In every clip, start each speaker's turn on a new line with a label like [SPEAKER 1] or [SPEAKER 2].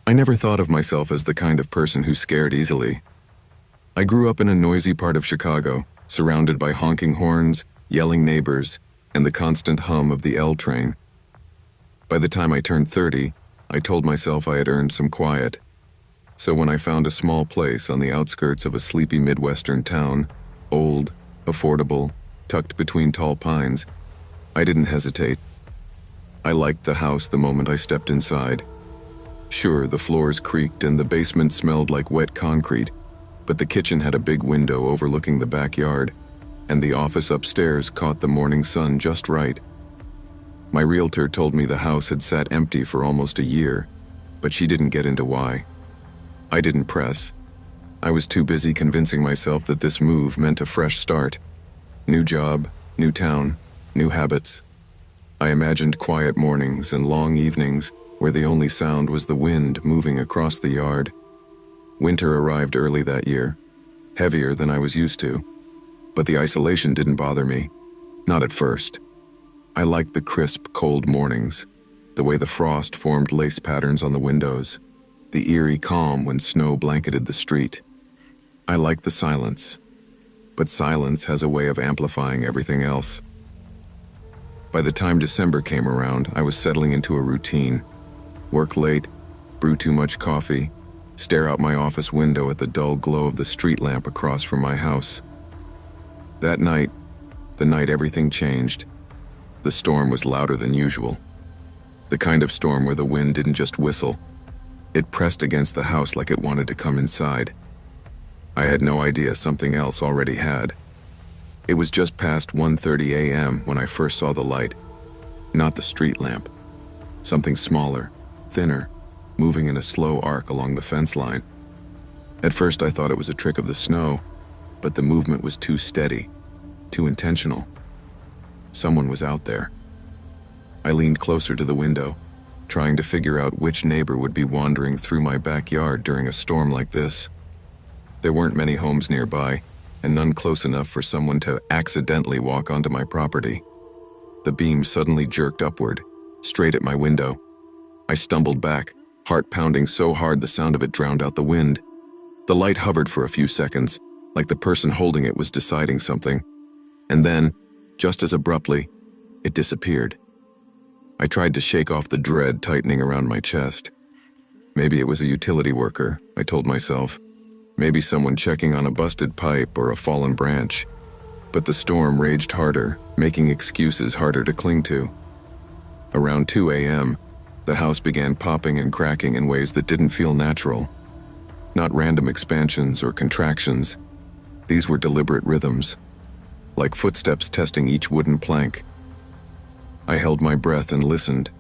[SPEAKER 1] I never thought of myself as the kind of person who scared easily. I grew up in a noisy part of Chicago, surrounded by honking horns, yelling neighbors, and the constant hum of the L train. By the time I turned 30, I told myself I had earned some quiet. So when I found a small place on the outskirts of a sleepy Midwestern town, old, affordable, tucked between tall pines, I didn't hesitate. I liked the house the moment I stepped inside. Sure, the floors creaked and the basement smelled like wet concrete, but the kitchen had a big window overlooking the backyard, and the office upstairs caught the morning sun just right. My realtor told me the house had sat empty for almost a year, but she didn't get into why. I didn't press. I was too busy convincing myself that this move meant a fresh start. New job, new town, new habits. I imagined quiet mornings and long evenings where the only sound was the wind moving across the yard. Winter arrived early that year, heavier than I was used to, but the isolation didn't bother me, not at first. I liked the crisp, cold mornings, the way the frost formed lace patterns on the windows, the eerie calm when snow blanketed the street. I liked the silence, but silence has a way of amplifying everything else. By the time December came around, I was settling into a routine. Work late, brew too much coffee, stare out my office window at the dull glow of the street lamp across from my house. That night, the night everything changed, the storm was louder than usual. The kind of storm where the wind didn't just whistle, it pressed against the house like it wanted to come inside. I had no idea something else already had. It was just past 1:30 a.m. when I first saw the light, not the street lamp. Something smaller, thinner, moving in a slow arc along the fence line. At first I thought it was a trick of the snow, but the movement was too steady, too intentional. Someone was out there. I leaned closer to the window, trying to figure out which neighbor would be wandering through my backyard during a storm like this. There weren't many homes nearby, and none close enough for someone to accidentally walk onto my property. The beam suddenly jerked upward, straight at my window. I stumbled back, heart pounding so hard the sound of it drowned out the wind. The light hovered for a few seconds, like the person holding it was deciding something. And then, just as abruptly, it disappeared. I tried to shake off the dread tightening around my chest. Maybe it was a utility worker, I told myself. Maybe someone checking on a busted pipe or a fallen branch. But the storm raged harder, making excuses harder to cling to. Around 2 a.m., the house began popping and cracking in ways that didn't feel natural. Not random expansions or contractions. These were deliberate rhythms, like footsteps testing each wooden plank. I held my breath and listened.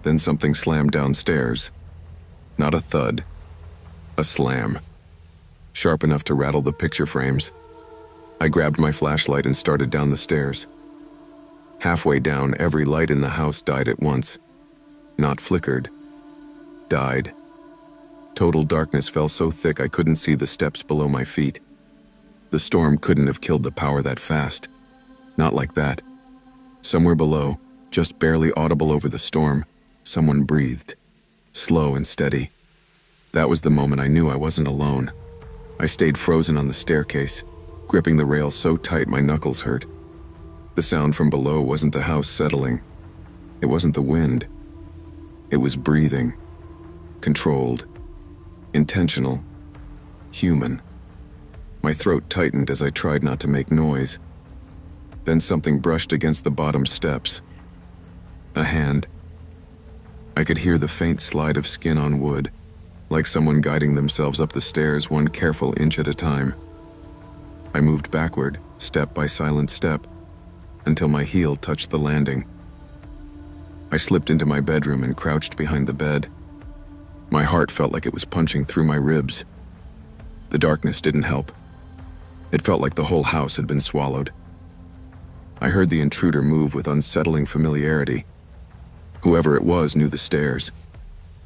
[SPEAKER 1] Then something slammed downstairs. Not a thud, a slam. Sharp enough to rattle the picture frames. I grabbed my flashlight and started down the stairs. Halfway down, every light in the house died at once. Not flickered. Died. Total darkness fell so thick I couldn't see the steps below my feet. The storm couldn't have killed the power that fast. Not like that. Somewhere below, just barely audible over the storm, someone breathed. Slow and steady. That was the moment I knew I wasn't alone. I stayed frozen on the staircase, gripping the rail so tight my knuckles hurt. The sound from below wasn't the house settling. It wasn't the wind. It was breathing. Controlled. Intentional. Human. My throat tightened as I tried not to make noise. Then something brushed against the bottom steps. A hand. I could hear the faint slide of skin on wood, like someone guiding themselves up the stairs one careful inch at a time. I moved backward, step by silent step, until my heel touched the landing. I slipped into my bedroom and crouched behind the bed. My heart felt like it was punching through my ribs. The darkness didn't help. It felt like the whole house had been swallowed. I heard the intruder move with unsettling familiarity. Whoever it was knew the stairs,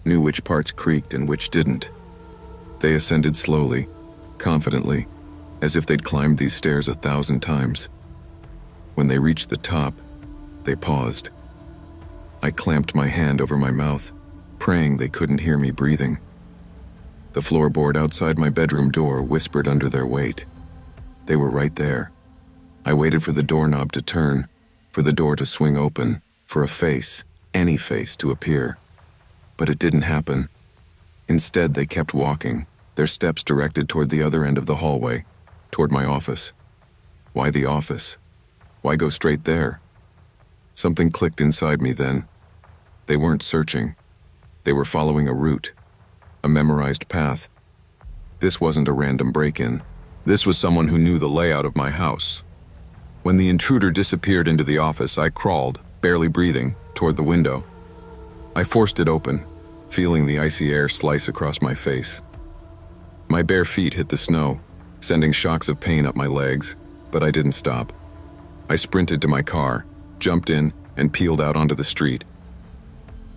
[SPEAKER 1] knew which parts creaked and which didn't. They ascended slowly, confidently, as if they'd climbed these stairs 1,000 times. When they reached the top, they paused. I clamped my hand over my mouth, praying they couldn't hear me breathing. The floorboard outside my bedroom door whispered under their weight. They were right there. I waited for the doorknob to turn, for the door to swing open, for a face, any face, to appear. But it didn't happen. Instead, they kept walking, their steps directed toward the other end of the hallway, toward my office. Why the office? Why go straight there? Something clicked inside me then. They weren't searching. They were following a route, a memorized path. This wasn't a random break-in. This was someone who knew the layout of my house. When the intruder disappeared into the office, I crawled, barely breathing, toward the window. I forced it open, feeling the icy air slice across my face. My bare feet hit the snow, sending shocks of pain up my legs, but I didn't stop. I sprinted to my car, jumped in, and peeled out onto the street.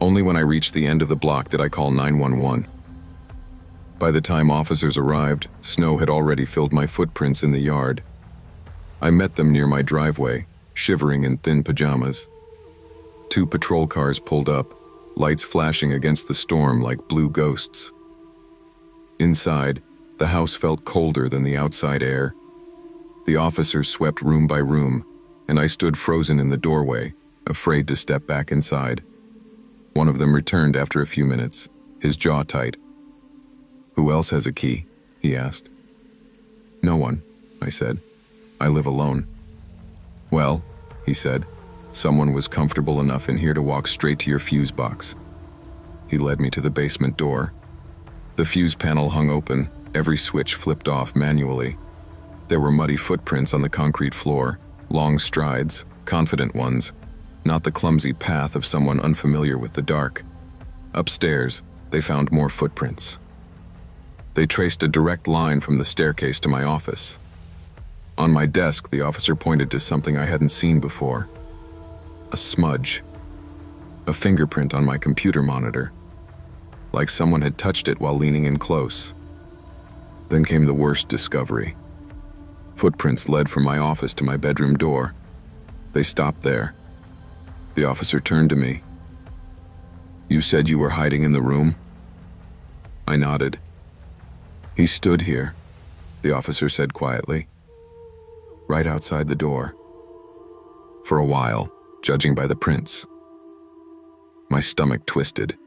[SPEAKER 1] Only when I reached the end of the block did I call 911. By the time officers arrived, snow had already filled my footprints in the yard. I met them near my driveway, shivering in thin pajamas. 2 patrol cars pulled up, lights flashing against the storm like blue ghosts. Inside, the house felt colder than the outside air. The officers swept room by room, and I stood frozen in the doorway, afraid to step back inside. One of them returned after a few minutes, his jaw tight. "Who else has a key?" he asked. "No one," I said. "I live alone." "Well," he said, "someone was comfortable enough in here to walk straight to your fuse box." He led me to the basement door. The fuse panel hung open, every switch flipped off manually. There were muddy footprints on the concrete floor, long strides, confident ones, not the clumsy path of someone unfamiliar with the dark. Upstairs, they found more footprints. They traced a direct line from the staircase to my office. On my desk, the officer pointed to something I hadn't seen before. A smudge. A fingerprint on my computer monitor. Like someone had touched it while leaning in close. Then came the worst discovery. Footprints led from my office to my bedroom door. They stopped there. The officer turned to me. "You said you were hiding in the room?" I nodded. "He stood here," the officer said quietly. "Right outside the door. For a while, judging by the prints." My stomach twisted.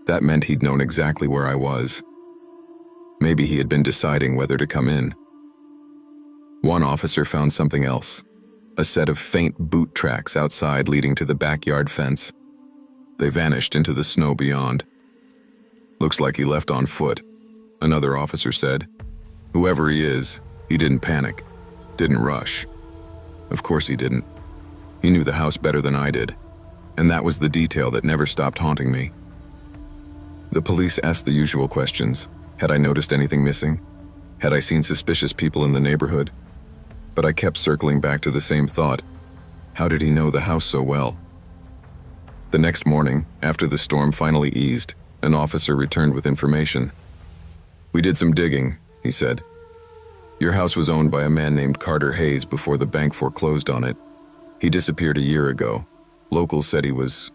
[SPEAKER 1] That meant he'd known exactly where I was. Maybe he had been deciding whether to come in. One officer found something else. A set of faint boot tracks outside leading to the backyard fence. They vanished into the snow beyond. "Looks like he left on foot," another officer said. "Whoever he is, he didn't panic. Didn't rush." Of course he didn't. He knew the house better than I did, and that was the detail that never stopped haunting me. The police asked the usual questions. Had I noticed anything missing? Had I seen suspicious people in the neighborhood? But I kept circling back to the same thought. How did he know the house so well? The next morning, after the storm finally eased, an officer returned with information. "We did some digging," he said. "Your house was owned by a man named Carter Hayes before the bank foreclosed on it. He disappeared a year ago. Locals said he was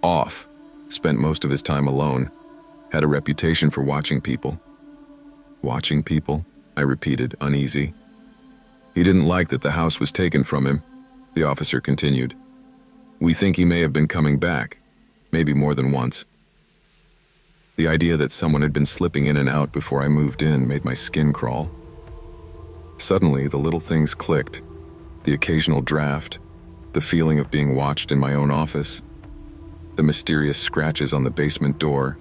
[SPEAKER 1] off, spent most of his time alone, had a reputation for watching people." "Watching people?" I repeated, uneasy. "He didn't like that the house was taken from him," the officer continued. "We think he may have been coming back, maybe more than once." The idea that someone had been slipping in and out before I moved in made my skin crawl. Suddenly, the little things clicked. The occasional draft, the feeling of being watched in my own office, the mysterious scratches on the basement door,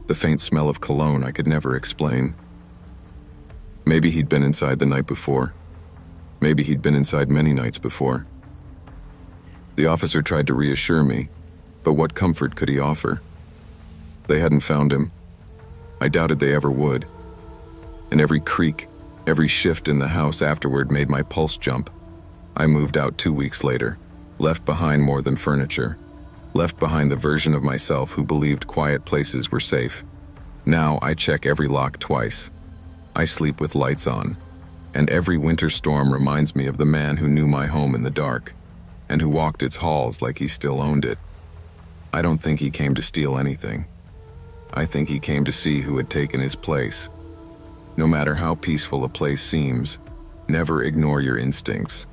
[SPEAKER 1] the faint smell of cologne I could never explain. Maybe he'd been inside the night before. Maybe he'd been inside many nights before. The officer tried to reassure me, but what comfort could he offer? They hadn't found him. I doubted they ever would. And every creak, every shift in the house afterward made my pulse jump. I moved out 2 weeks later, left behind more than furniture, left behind the version of myself who believed quiet places were safe. Now I check every lock twice. I sleep with lights on, and every winter storm reminds me of the man who knew my home in the dark, and who walked its halls like he still owned it. I don't think he came to steal anything. I think he came to see who had taken his place. No matter how peaceful a place seems, never ignore your instincts.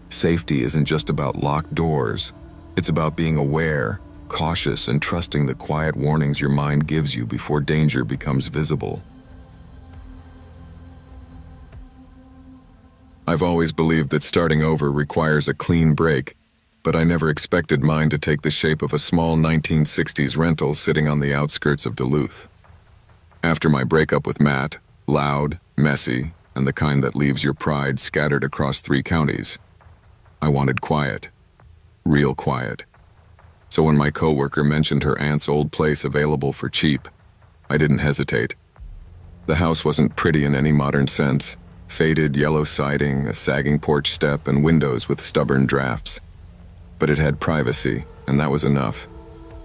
[SPEAKER 1] Safety isn't just about locked doors. It's about being aware, cautious, and trusting the quiet warnings your mind gives you before danger becomes visible. I've always believed that starting over requires a clean break, but I never expected mine to take the shape of a small 1960s rental sitting on the outskirts of Duluth. After my breakup with Matt, loud, messy, and the kind that leaves your pride scattered across 3 counties, I wanted quiet. Real quiet. So when my coworker mentioned her aunt's old place available for cheap, I didn't hesitate. The house wasn't pretty in any modern sense. Faded yellow siding, a sagging porch step, and windows with stubborn drafts. But it had privacy, and that was enough.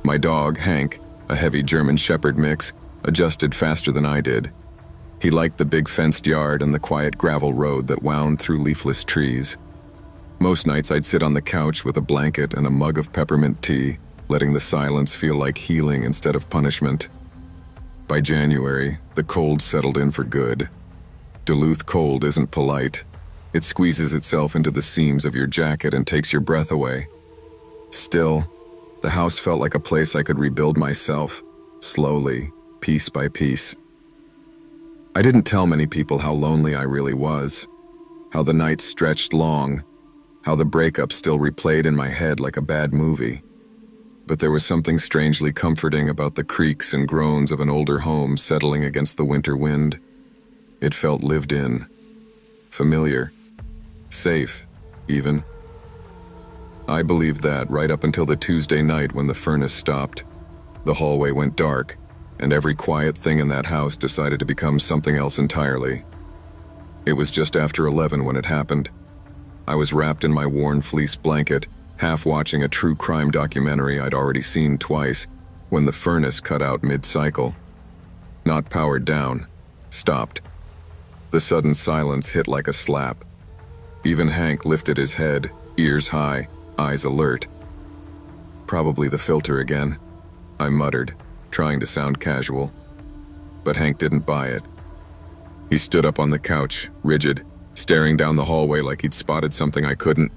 [SPEAKER 1] My dog, Hank, a heavy German Shepherd mix, adjusted faster than I did. He liked the big fenced yard and the quiet gravel road that wound through leafless trees. Most nights I'd sit on the couch with a blanket and a mug of peppermint tea, letting the silence feel like healing instead of punishment. By January, the cold settled in for good. Duluth cold isn't polite. It squeezes itself into the seams of your jacket and takes your breath away. Still, the house felt like a place I could rebuild myself, slowly, piece by piece. I didn't tell many people how lonely I really was, how the nights stretched long, how the breakup still replayed in my head like a bad movie. But there was something strangely comforting about the creaks and groans of an older home settling against the winter wind. It felt lived in, familiar, safe, even. I believed that right up until the Tuesday night when the furnace stopped. The hallway went dark, and every quiet thing in that house decided to become something else entirely. It was just after 11 when it happened. I was wrapped in my worn fleece blanket, half watching a true crime documentary I'd already seen twice, when the furnace cut out mid-cycle. Not powered down, stopped. The sudden silence hit like a slap. Even Hank lifted his head, ears high, eyes alert. Probably the filter again, I muttered, trying to sound casual. But Hank didn't buy it. He stood up on the couch, rigid, staring down the hallway like he'd spotted something I couldn't.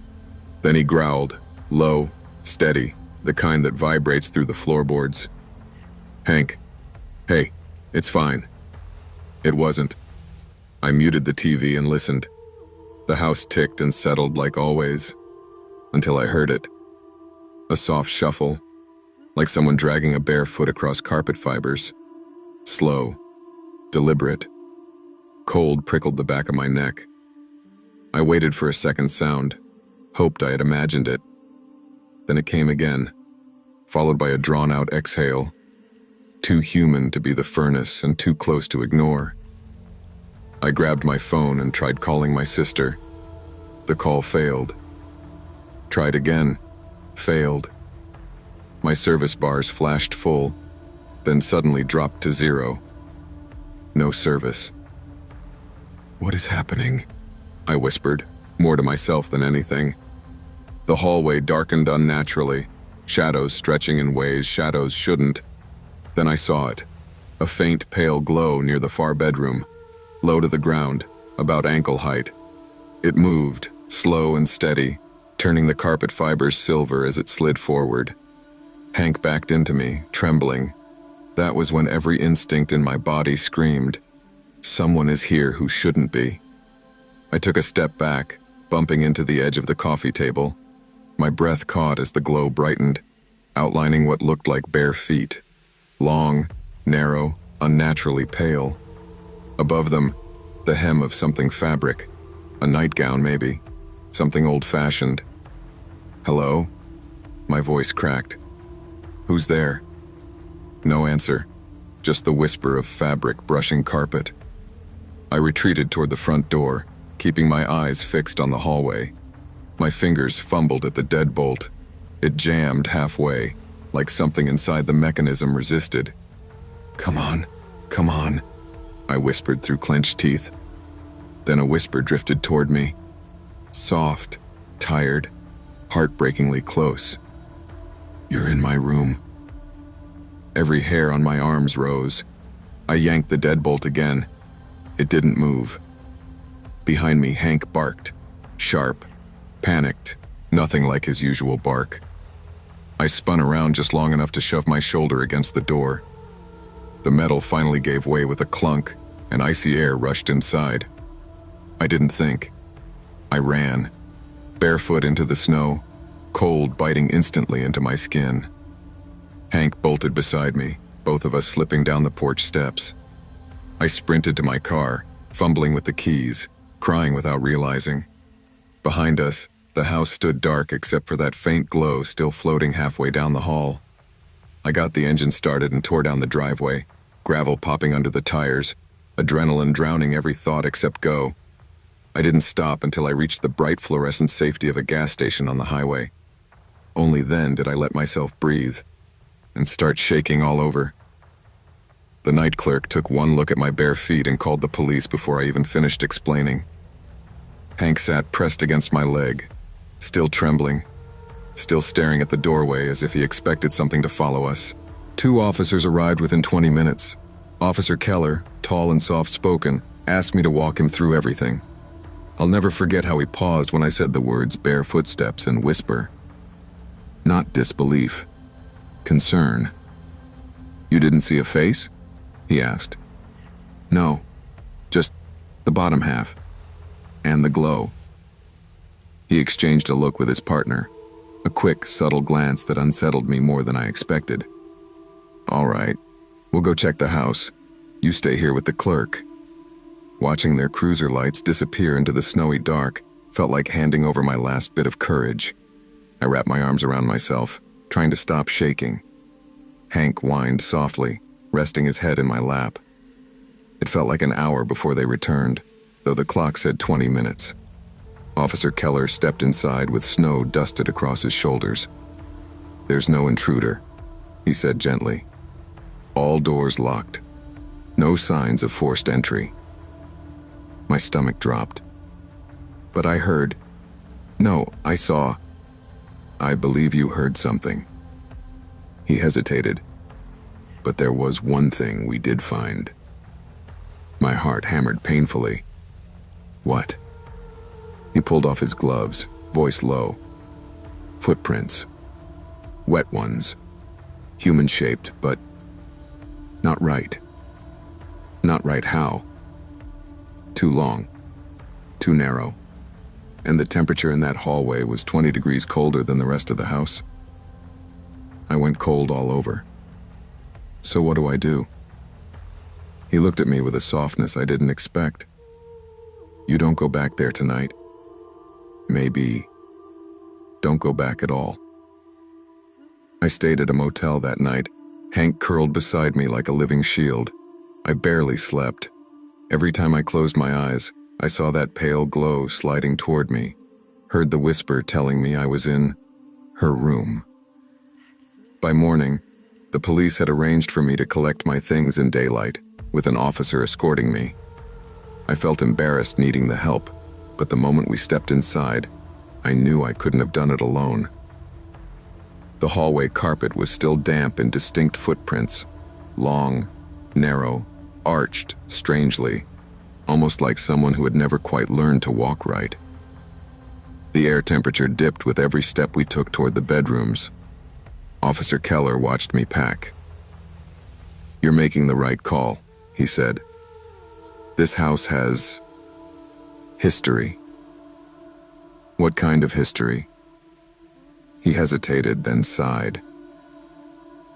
[SPEAKER 1] Then he growled, low, steady, the kind that vibrates through the floorboards. "Hank, hey, it's fine." It wasn't. I muted the TV and listened. The house ticked and settled like always, until I heard it. A soft shuffle, like someone dragging a bare foot across carpet fibers. Slow, deliberate. Cold prickled the back of my neck. I waited for a second sound, hoped I had imagined it. Then it came again, followed by a drawn-out exhale. Too human to be the furnace and too close to ignore. I grabbed my phone and tried calling my sister. The call failed. Tried again. Failed. My service bars flashed full, then suddenly dropped to 0. No service. "What is happening?" I whispered, more to myself than anything. The hallway darkened unnaturally, shadows stretching in ways shadows shouldn't. Then I saw it, a faint pale glow near the far bedroom, low to the ground, about ankle height. It moved, slow and steady, turning the carpet fibers silver as it slid forward. Hank backed into me, trembling. That was when every instinct in my body screamed, "Someone is here who shouldn't be." I took a step back, bumping into the edge of the coffee table. My breath caught as the glow brightened, outlining what looked like bare feet. Long, narrow, unnaturally pale. Above them, the hem of something fabric. A nightgown, maybe. Something old-fashioned. "Hello?" My voice cracked. "Who's there?" No answer, just the whisper of fabric brushing carpet. I retreated toward the front door, keeping my eyes fixed on the hallway. My fingers fumbled at the deadbolt. It jammed halfway, like something inside the mechanism resisted. Come on," I whispered through clenched teeth. Then a whisper drifted toward me. Soft, tired, heartbreakingly close. "You're in my room." Every hair on my arms rose. I yanked the deadbolt again. It didn't move. Behind me, Hank barked. Sharp. Panicked. Nothing like his usual bark. I spun around just long enough to shove my shoulder against the door. The metal finally gave way with a clunk, and icy air rushed inside. I didn't think. I ran, barefoot into the snow, cold biting instantly into my skin. Hank bolted beside me, both of us slipping down the porch steps. I sprinted to my car, fumbling with the keys, crying without realizing. Behind us, the house stood dark except for that faint glow still floating halfway down the hall. I got the engine started and tore down the driveway, gravel popping under the tires, adrenaline drowning every thought except go. I didn't stop until I reached the bright fluorescent safety of a gas station on the highway. Only then did I let myself breathe and start shaking all over. The night clerk took one look at my bare feet and called the police before I even finished explaining. Hank sat pressed against my leg, still trembling, still staring at the doorway as if he expected something to follow us. 2 officers arrived within 20 minutes. Officer Keller, tall and soft-spoken, asked me to walk him through everything. I'll never forget how he paused when I said the words bare footsteps and whisper. Not disbelief. Concern. You didn't see a face? He asked. No, just the bottom half. And the glow. He exchanged a look with his partner, a quick, subtle glance that unsettled me more than I expected. All right, we'll go check the house. You stay here with the clerk. Watching their cruiser lights disappear into the snowy dark felt like handing over my last bit of courage. I wrapped my arms around myself, trying to stop shaking. Hank whined softly, resting his head in my lap. It felt like an hour before they returned, though the clock said 20 minutes. Officer Keller stepped inside with snow dusted across his shoulders. There's no intruder, he said gently. All doors locked. No signs of forced entry. My stomach dropped. But I heard. No, I saw. I believe you heard something. He hesitated. But there was one thing we did find. My heart hammered painfully. What? He pulled off his gloves, voice low. Footprints. Wet ones. Human-shaped, but not right. Not right how? Too long. Too narrow. And the temperature in that hallway was 20 degrees colder than the rest of the house. I went cold all over. So what do I do? He looked at me with a softness I didn't expect. You don't go back there tonight. Maybe don't go back at all. I stayed at a motel that night, Hank curled beside me like a living shield. I barely slept. Every time I closed my eyes, I saw that pale glow sliding toward me, heard the whisper telling me I was in her room. By morning, the police had arranged for me to collect my things in daylight, with an officer escorting me. I felt embarrassed needing the help, but the moment we stepped inside, I knew I couldn't have done it alone. The hallway carpet was still damp in distinct footprints, long, narrow, arched strangely, almost like someone who had never quite learned to walk right. The air temperature dipped with every step we took toward the bedrooms. Officer Keller watched me pack. You're making the right call, he said. This house has history. What kind of history? He hesitated, then sighed.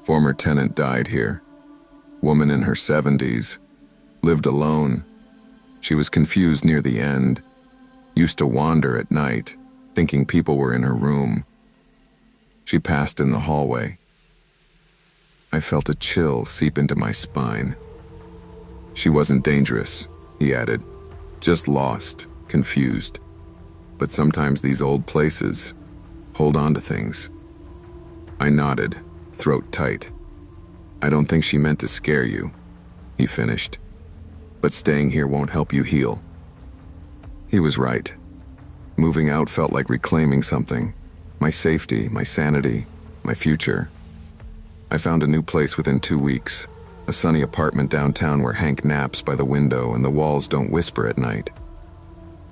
[SPEAKER 1] Former tenant died here. Woman in her 70s. Lived alone. She was confused near the end. Used to wander at night, thinking people were in her room. She passed in the hallway. I felt a chill seep into my spine. She wasn't dangerous, he added. Just lost, confused. But sometimes these old places hold on to things. I nodded, throat tight. I don't think she meant to scare you, he finished. But staying here won't help you heal. He was right. Moving out felt like reclaiming something. My safety, my sanity, my future. I found a new place within 2 weeks, a sunny apartment downtown where Hank naps by the window and the walls don't whisper at night.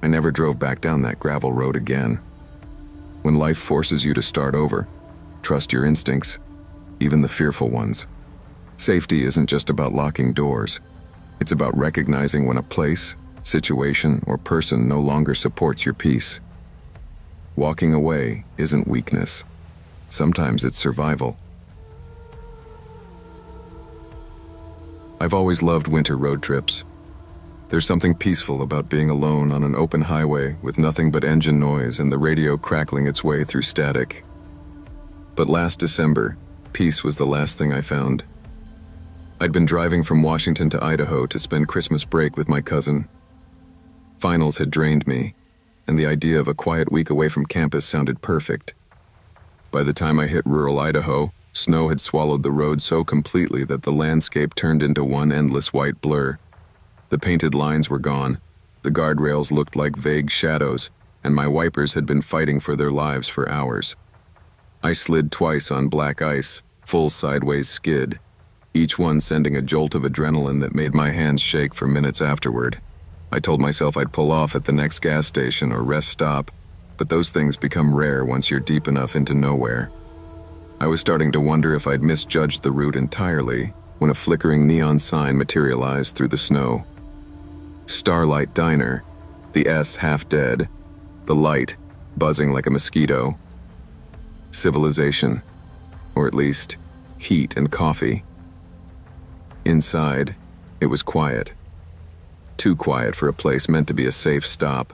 [SPEAKER 1] I never drove back down that gravel road again. When life forces you to start over, trust your instincts, even the fearful ones. Safety isn't just about locking doors. It's about recognizing when a place, situation, or person no longer supports your peace. Walking away isn't weakness. Sometimes it's survival. I've always loved winter road trips. There's something peaceful about being alone on an open highway with nothing but engine noise and the radio crackling its way through static. But last December, peace was the last thing I found. I'd been driving from Washington to Idaho to spend Christmas break with my cousin. Finals had drained me, and the idea of a quiet week away from campus sounded perfect. By the time I hit rural Idaho, snow had swallowed the road so completely that the landscape turned into one endless white blur. The painted lines were gone, the guardrails looked like vague shadows, and my wipers had been fighting for their lives for hours. I slid twice on black ice, full sideways skid, each one sending a jolt of adrenaline that made my hands shake for minutes afterward. I told myself I'd pull off at the next gas station or rest stop, but those things become rare once you're deep enough into nowhere. I was starting to wonder if I'd misjudged the route entirely when a flickering neon sign materialized through the snow. Starlight Diner, the S half dead, the light buzzing like a mosquito. Civilization, or at least heat and coffee. Inside, it was quiet. Too quiet for a place meant to be a safe stop.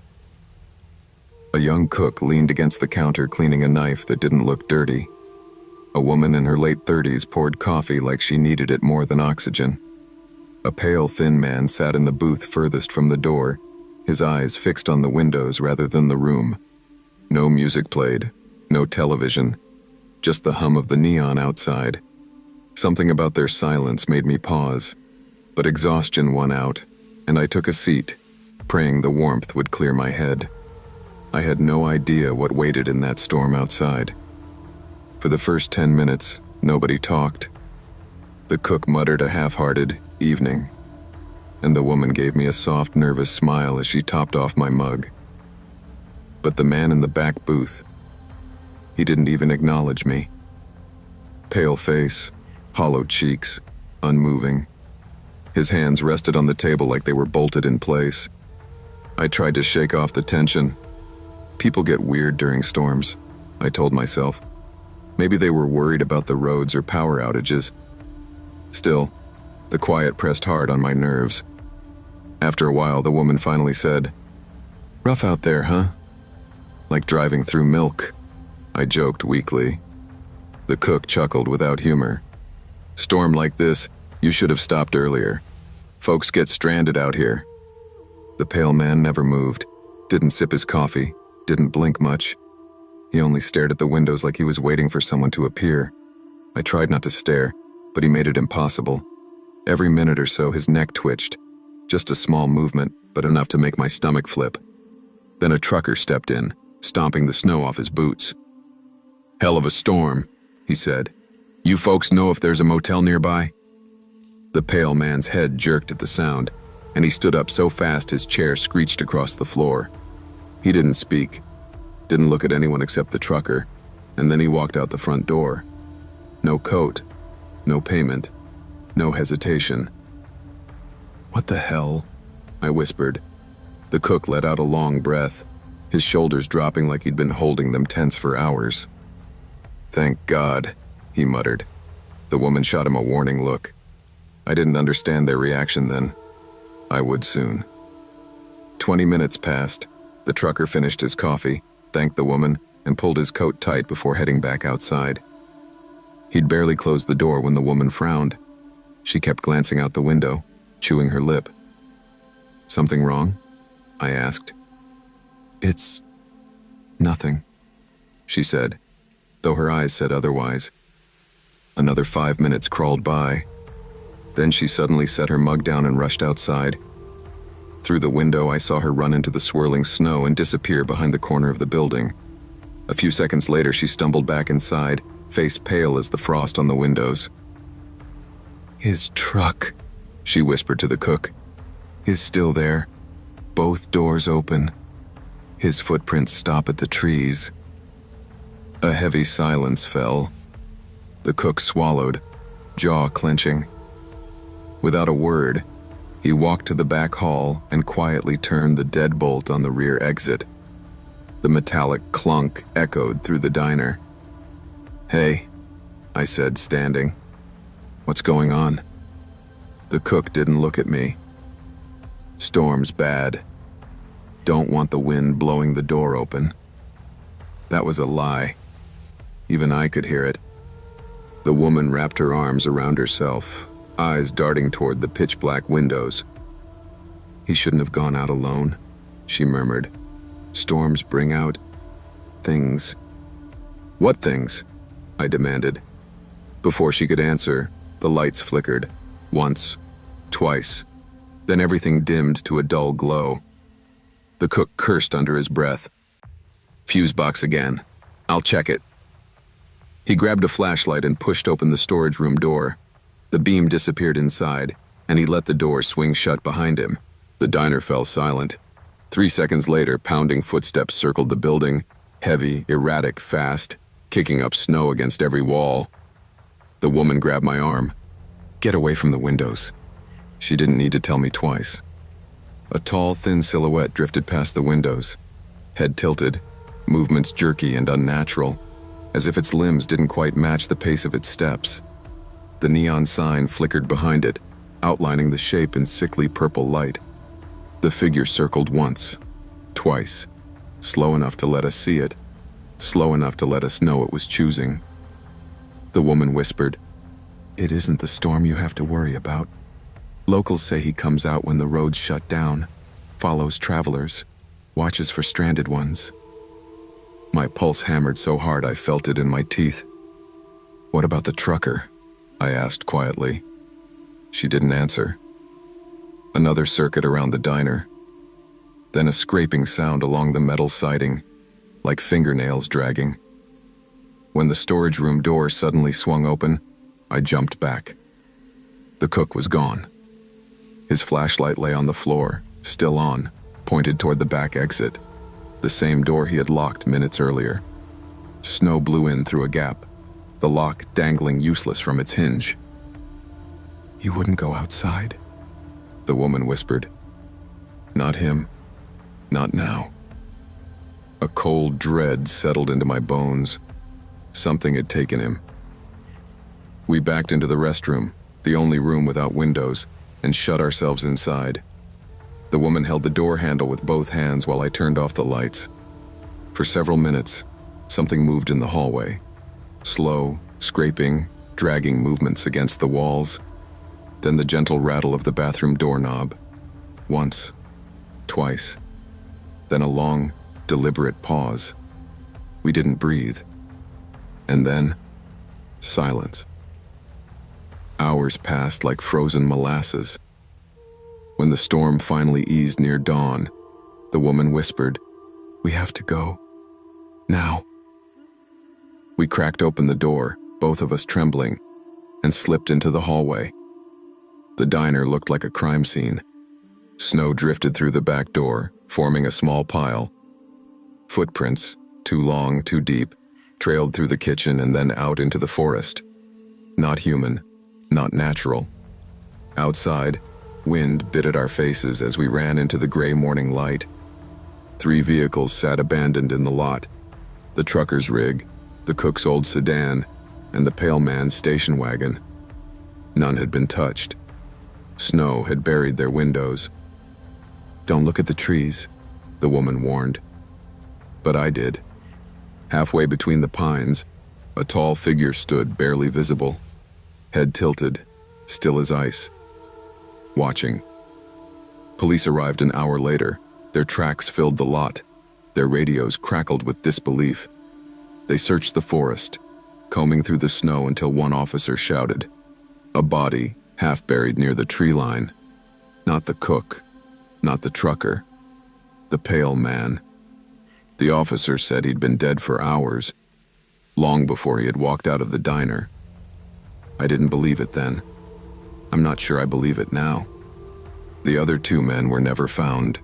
[SPEAKER 1] A young cook leaned against the counter cleaning a knife that didn't look dirty. A woman in her late 30s poured coffee like she needed it more than oxygen. A pale, thin man sat in the booth furthest from the door, his eyes fixed on the windows rather than the room. No music played, no television, just the hum of the neon outside. Something about their silence made me pause, but exhaustion won out, and I took a seat, praying the warmth would clear my head. I had no idea what waited in that storm outside. For the first 10 minutes, nobody talked. The cook muttered a half-hearted "evening," and the woman gave me a soft, nervous smile as she topped off my mug. But the man in the back booth, he didn't even acknowledge me. Pale face, hollow cheeks, unmoving. His hands rested on the table like they were bolted in place. I tried to shake off the tension. People get weird during storms, I told myself. Maybe they were worried about the roads or power outages. Still, the quiet pressed hard on my nerves. After a while, the woman finally said, "Rough out there, huh?" "Like driving through milk," I joked weakly. The cook chuckled without humor. "Storm like this, you should have stopped earlier. Folks get stranded out here." The pale man never moved, didn't sip his coffee, didn't blink much. He only stared at the windows like he was waiting for someone to appear. I tried not to stare, but he made it impossible. Every minute or so, his neck twitched. Just a small movement, but enough to make my stomach flip. Then a trucker stepped in, stomping the snow off his boots. "Hell of a storm," he said. "You folks know if there's a motel nearby?" The pale man's head jerked at the sound, and he stood up so fast his chair screeched across the floor. He didn't speak, didn't look at anyone except the trucker, and then he walked out the front door. No coat, no payment, no hesitation. "What the hell?" I whispered. The cook let out a long breath, his shoulders dropping like he'd been holding them tense for hours. "Thank God," he muttered. The woman shot him a warning look. I didn't understand their reaction then. I would soon. 20 minutes passed. The trucker finished his coffee, thanked the woman, and pulled his coat tight before heading back outside. He'd barely closed the door when the woman frowned. She kept glancing out the window, chewing her lip. "Something wrong?" I asked. "It's nothing," she said, though her eyes said otherwise. Another 5 minutes crawled by. Then she suddenly set her mug down and rushed outside. Through the window, I saw her run into the swirling snow and disappear behind the corner of the building. A few seconds later, she stumbled back inside, face pale as the frost on the windows. "His truck," she whispered to the cook, "is still there. Both doors open. His footprints stop at the trees." A heavy silence fell. The cook swallowed, jaw clenching. Without a word, he walked to the back hall and quietly turned the deadbolt on the rear exit. The metallic clunk echoed through the diner. "Hey," I said, standing. "What's going on?" The cook didn't look at me. "Storm's bad. Don't want the wind blowing the door open." That was a lie. Even I could hear it. The woman wrapped her arms around herself, eyes darting toward the pitch-black windows. "He shouldn't have gone out alone," she murmured. "Storms bring out things." "What things?" I demanded. Before she could answer, the lights flickered. Once, twice. Then everything dimmed to a dull glow. The cook cursed under his breath. "Fuse box again. I'll check it." He grabbed a flashlight and pushed open the storage room door. The beam disappeared inside, and he let the door swing shut behind him. The diner fell silent. 3 seconds later, pounding footsteps circled the building, heavy, erratic, fast, kicking up snow against every wall. The woman grabbed my arm. "Get away from the windows." She didn't need to tell me twice. A tall, thin silhouette drifted past the windows, head tilted, movements jerky and unnatural, as if its limbs didn't quite match the pace of its steps. The neon sign flickered behind it, outlining the shape in sickly purple light. The figure circled once, twice, slow enough to let us see it, slow enough to let us know it was choosing. The woman whispered, "It isn't the storm you have to worry about. Locals say he comes out when the roads shut down, follows travelers, watches for stranded ones." My pulse hammered so hard I felt it in my teeth. "What about the trucker?" I asked quietly. She didn't answer. Another circuit around the diner. Then a scraping sound along the metal siding, like fingernails dragging. When the storage room door suddenly swung open, I jumped back. The cook was gone. His flashlight lay on the floor, still on, pointed toward the back exit, the same door he had locked minutes earlier. Snow blew in through a gap, the lock dangling useless from its hinge. "You wouldn't go outside?" the woman whispered. "Not him. Not now." A cold dread settled into my bones. Something had taken him. We backed into the restroom, the only room without windows, and shut ourselves inside. The woman held the door handle with both hands while I turned off the lights. For several minutes, something moved in the hallway. Slow, scraping, dragging movements against the walls. Then the gentle rattle of the bathroom doorknob. Once, twice. Then a long, deliberate pause. We didn't breathe. And then, silence. Hours passed like frozen molasses. When the storm finally eased near dawn, the woman whispered, "We have to go. Now." We cracked open the door, both of us trembling, and slipped into the hallway. The diner looked like a crime scene. Snow drifted through the back door, forming a small pile. Footprints, too long, too deep, trailed through the kitchen and then out into the forest. Not human, not natural. Outside, wind bit at our faces as we ran into the gray morning light. 3 vehicles sat abandoned in the lot. The trucker's rig, the cook's old sedan, and the pale man's station wagon. None had been touched. Snow had buried their windows. "Don't look at the trees," the woman warned. But I did. Halfway between the pines, a tall figure stood barely visible, head tilted, still as ice, watching. Police arrived an hour later. Their tracks filled the lot. Their radios crackled with disbelief. They searched the forest, combing through the snow until one officer shouted. A body, half buried near the tree line. Not the cook, not the trucker. The pale man. The officer said he'd been dead for hours. long before he had walked out of the diner. I didn't believe it then. I'm not sure I believe it now. The other two men were never found.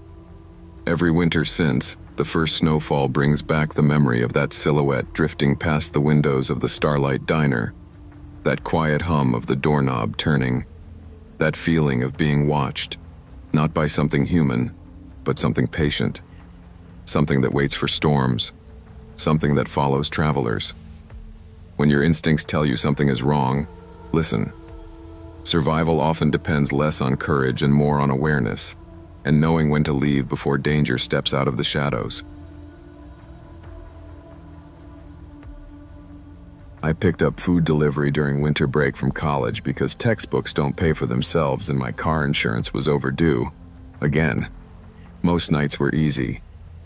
[SPEAKER 1] Every winter since, the first snowfall brings back the memory of that silhouette drifting past the windows of the Starlight Diner, that quiet hum of the doorknob turning, that feeling of being watched, not by something human, but something patient, something that waits for storms, something that follows travelers. When your instincts tell you something is wrong, listen. Survival often depends less on courage and more on awareness, and knowing when to leave before danger steps out of the shadows. I picked up food delivery during winter break from college because textbooks don't pay for themselves and my car insurance was overdue. Again. Most nights were easy.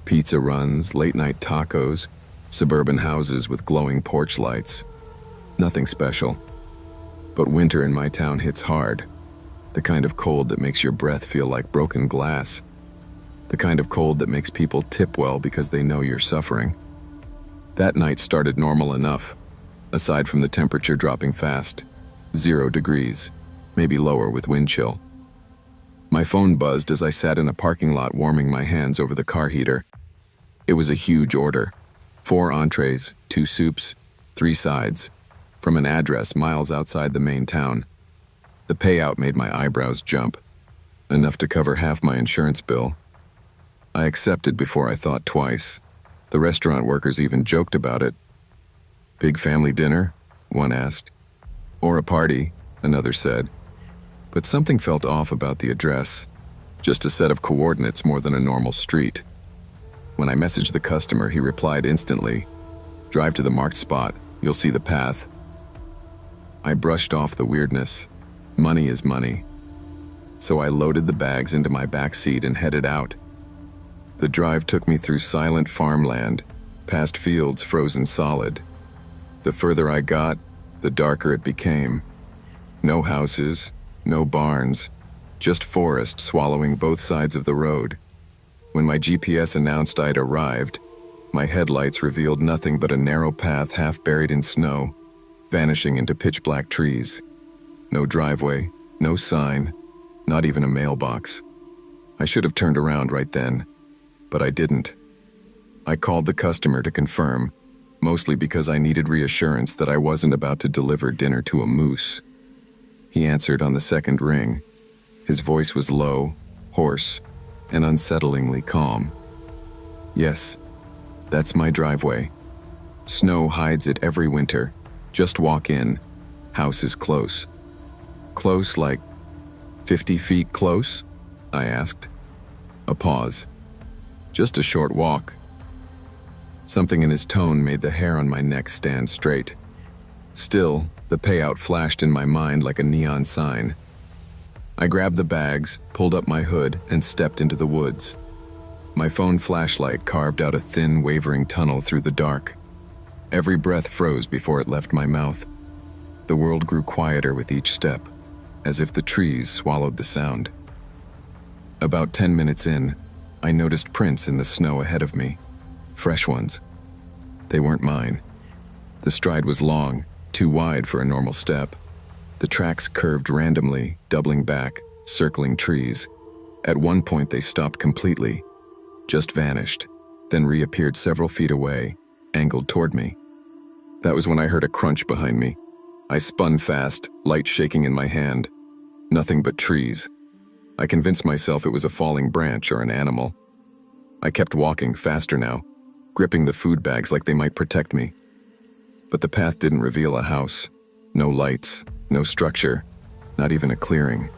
[SPEAKER 1] Pizza runs, late-night tacos, suburban houses with glowing porch lights. Nothing special. But winter in my town hits hard. The kind of cold that makes your breath feel like broken glass. The kind of cold that makes people tip well because they know you're suffering. That night started normal enough, aside from the temperature dropping fast. 0 degrees, maybe lower with wind chill. My phone buzzed as I sat in a parking lot warming my hands over the car heater. It was a huge order. 4 entrees, 2 soups, 3 sides, from an address miles outside the main town. The payout made my eyebrows jump, enough to cover half my insurance bill. I accepted before I thought twice. The restaurant workers even joked about it. "Big family dinner?" one asked. "Or a party," another said. But something felt off about the address, just a set of coordinates more than a normal street. When I messaged the customer, he replied instantly, "Drive to the marked spot, you'll see the path." I brushed off the weirdness. Money is money. So I loaded the bags into my back seat and headed out. The drive took me through silent farmland, past fields frozen solid. The further I got, the darker it became. No houses, no barns, just forest swallowing both sides of the road. When my GPS announced I'd arrived, my headlights revealed nothing but a narrow path half buried in snow, vanishing into pitch-black trees. No driveway, no sign, not even a mailbox. I should have turned around right then, but I didn't. I called the customer to confirm, mostly because I needed reassurance that I wasn't about to deliver dinner to a moose. He answered on the second ring. His voice was low, hoarse, and unsettlingly calm. "Yes, that's my driveway. Snow hides it every winter. Just walk in. House is close." "Close like 50 feet close?" I asked. A pause. "Just a short walk." Something in his tone made the hair on my neck stand straight. Still, the payout flashed in my mind like a neon sign. I grabbed the bags, pulled up my hood, and stepped into the woods. My phone flashlight carved out a thin, wavering tunnel through the dark. Every breath froze before it left my mouth. The world grew quieter with each step, as if the trees swallowed the sound. About 10 minutes in, I noticed prints in the snow ahead of me. Fresh ones. They weren't mine. The stride was long, too wide for a normal step. The tracks curved randomly, doubling back, circling trees. At one point they stopped completely, just vanished, then reappeared several feet away, angled toward me. That was when I heard a crunch behind me. I spun fast, light shaking in my hand. Nothing but trees. I convinced myself it was a falling branch or an animal. I kept walking faster now, gripping the food bags like they might protect me. But the path didn't reveal a house. No lights, no structure, not even a clearing.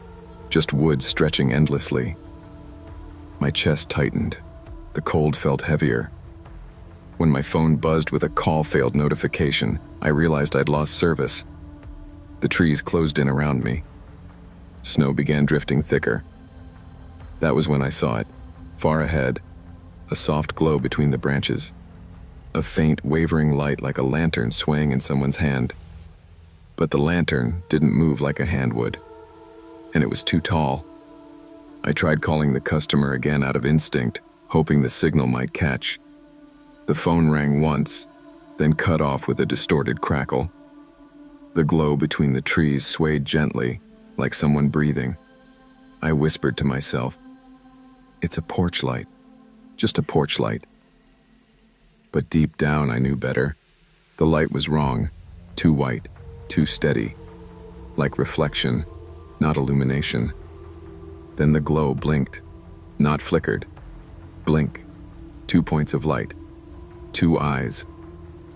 [SPEAKER 1] Just woods stretching endlessly. My chest tightened. The cold felt heavier. When my phone buzzed with a call failed notification, I realized I'd lost service. The trees closed in around me. Snow began drifting thicker. That was when I saw it, far ahead, a soft glow between the branches. A faint, wavering light like a lantern swaying in someone's hand. But the lantern didn't move like a hand would, and it was too tall. I tried calling the customer again out of instinct, hoping the signal might catch. The phone rang once, then cut off with a distorted crackle. The glow between the trees swayed gently, like someone breathing. I whispered to myself, "It's a porch light, just a porch light." But deep down I knew better. The light was wrong, too white, too steady, like reflection, not illumination. Then the glow blinked, not flickered. Blink, 2 points of light, 2 eyes.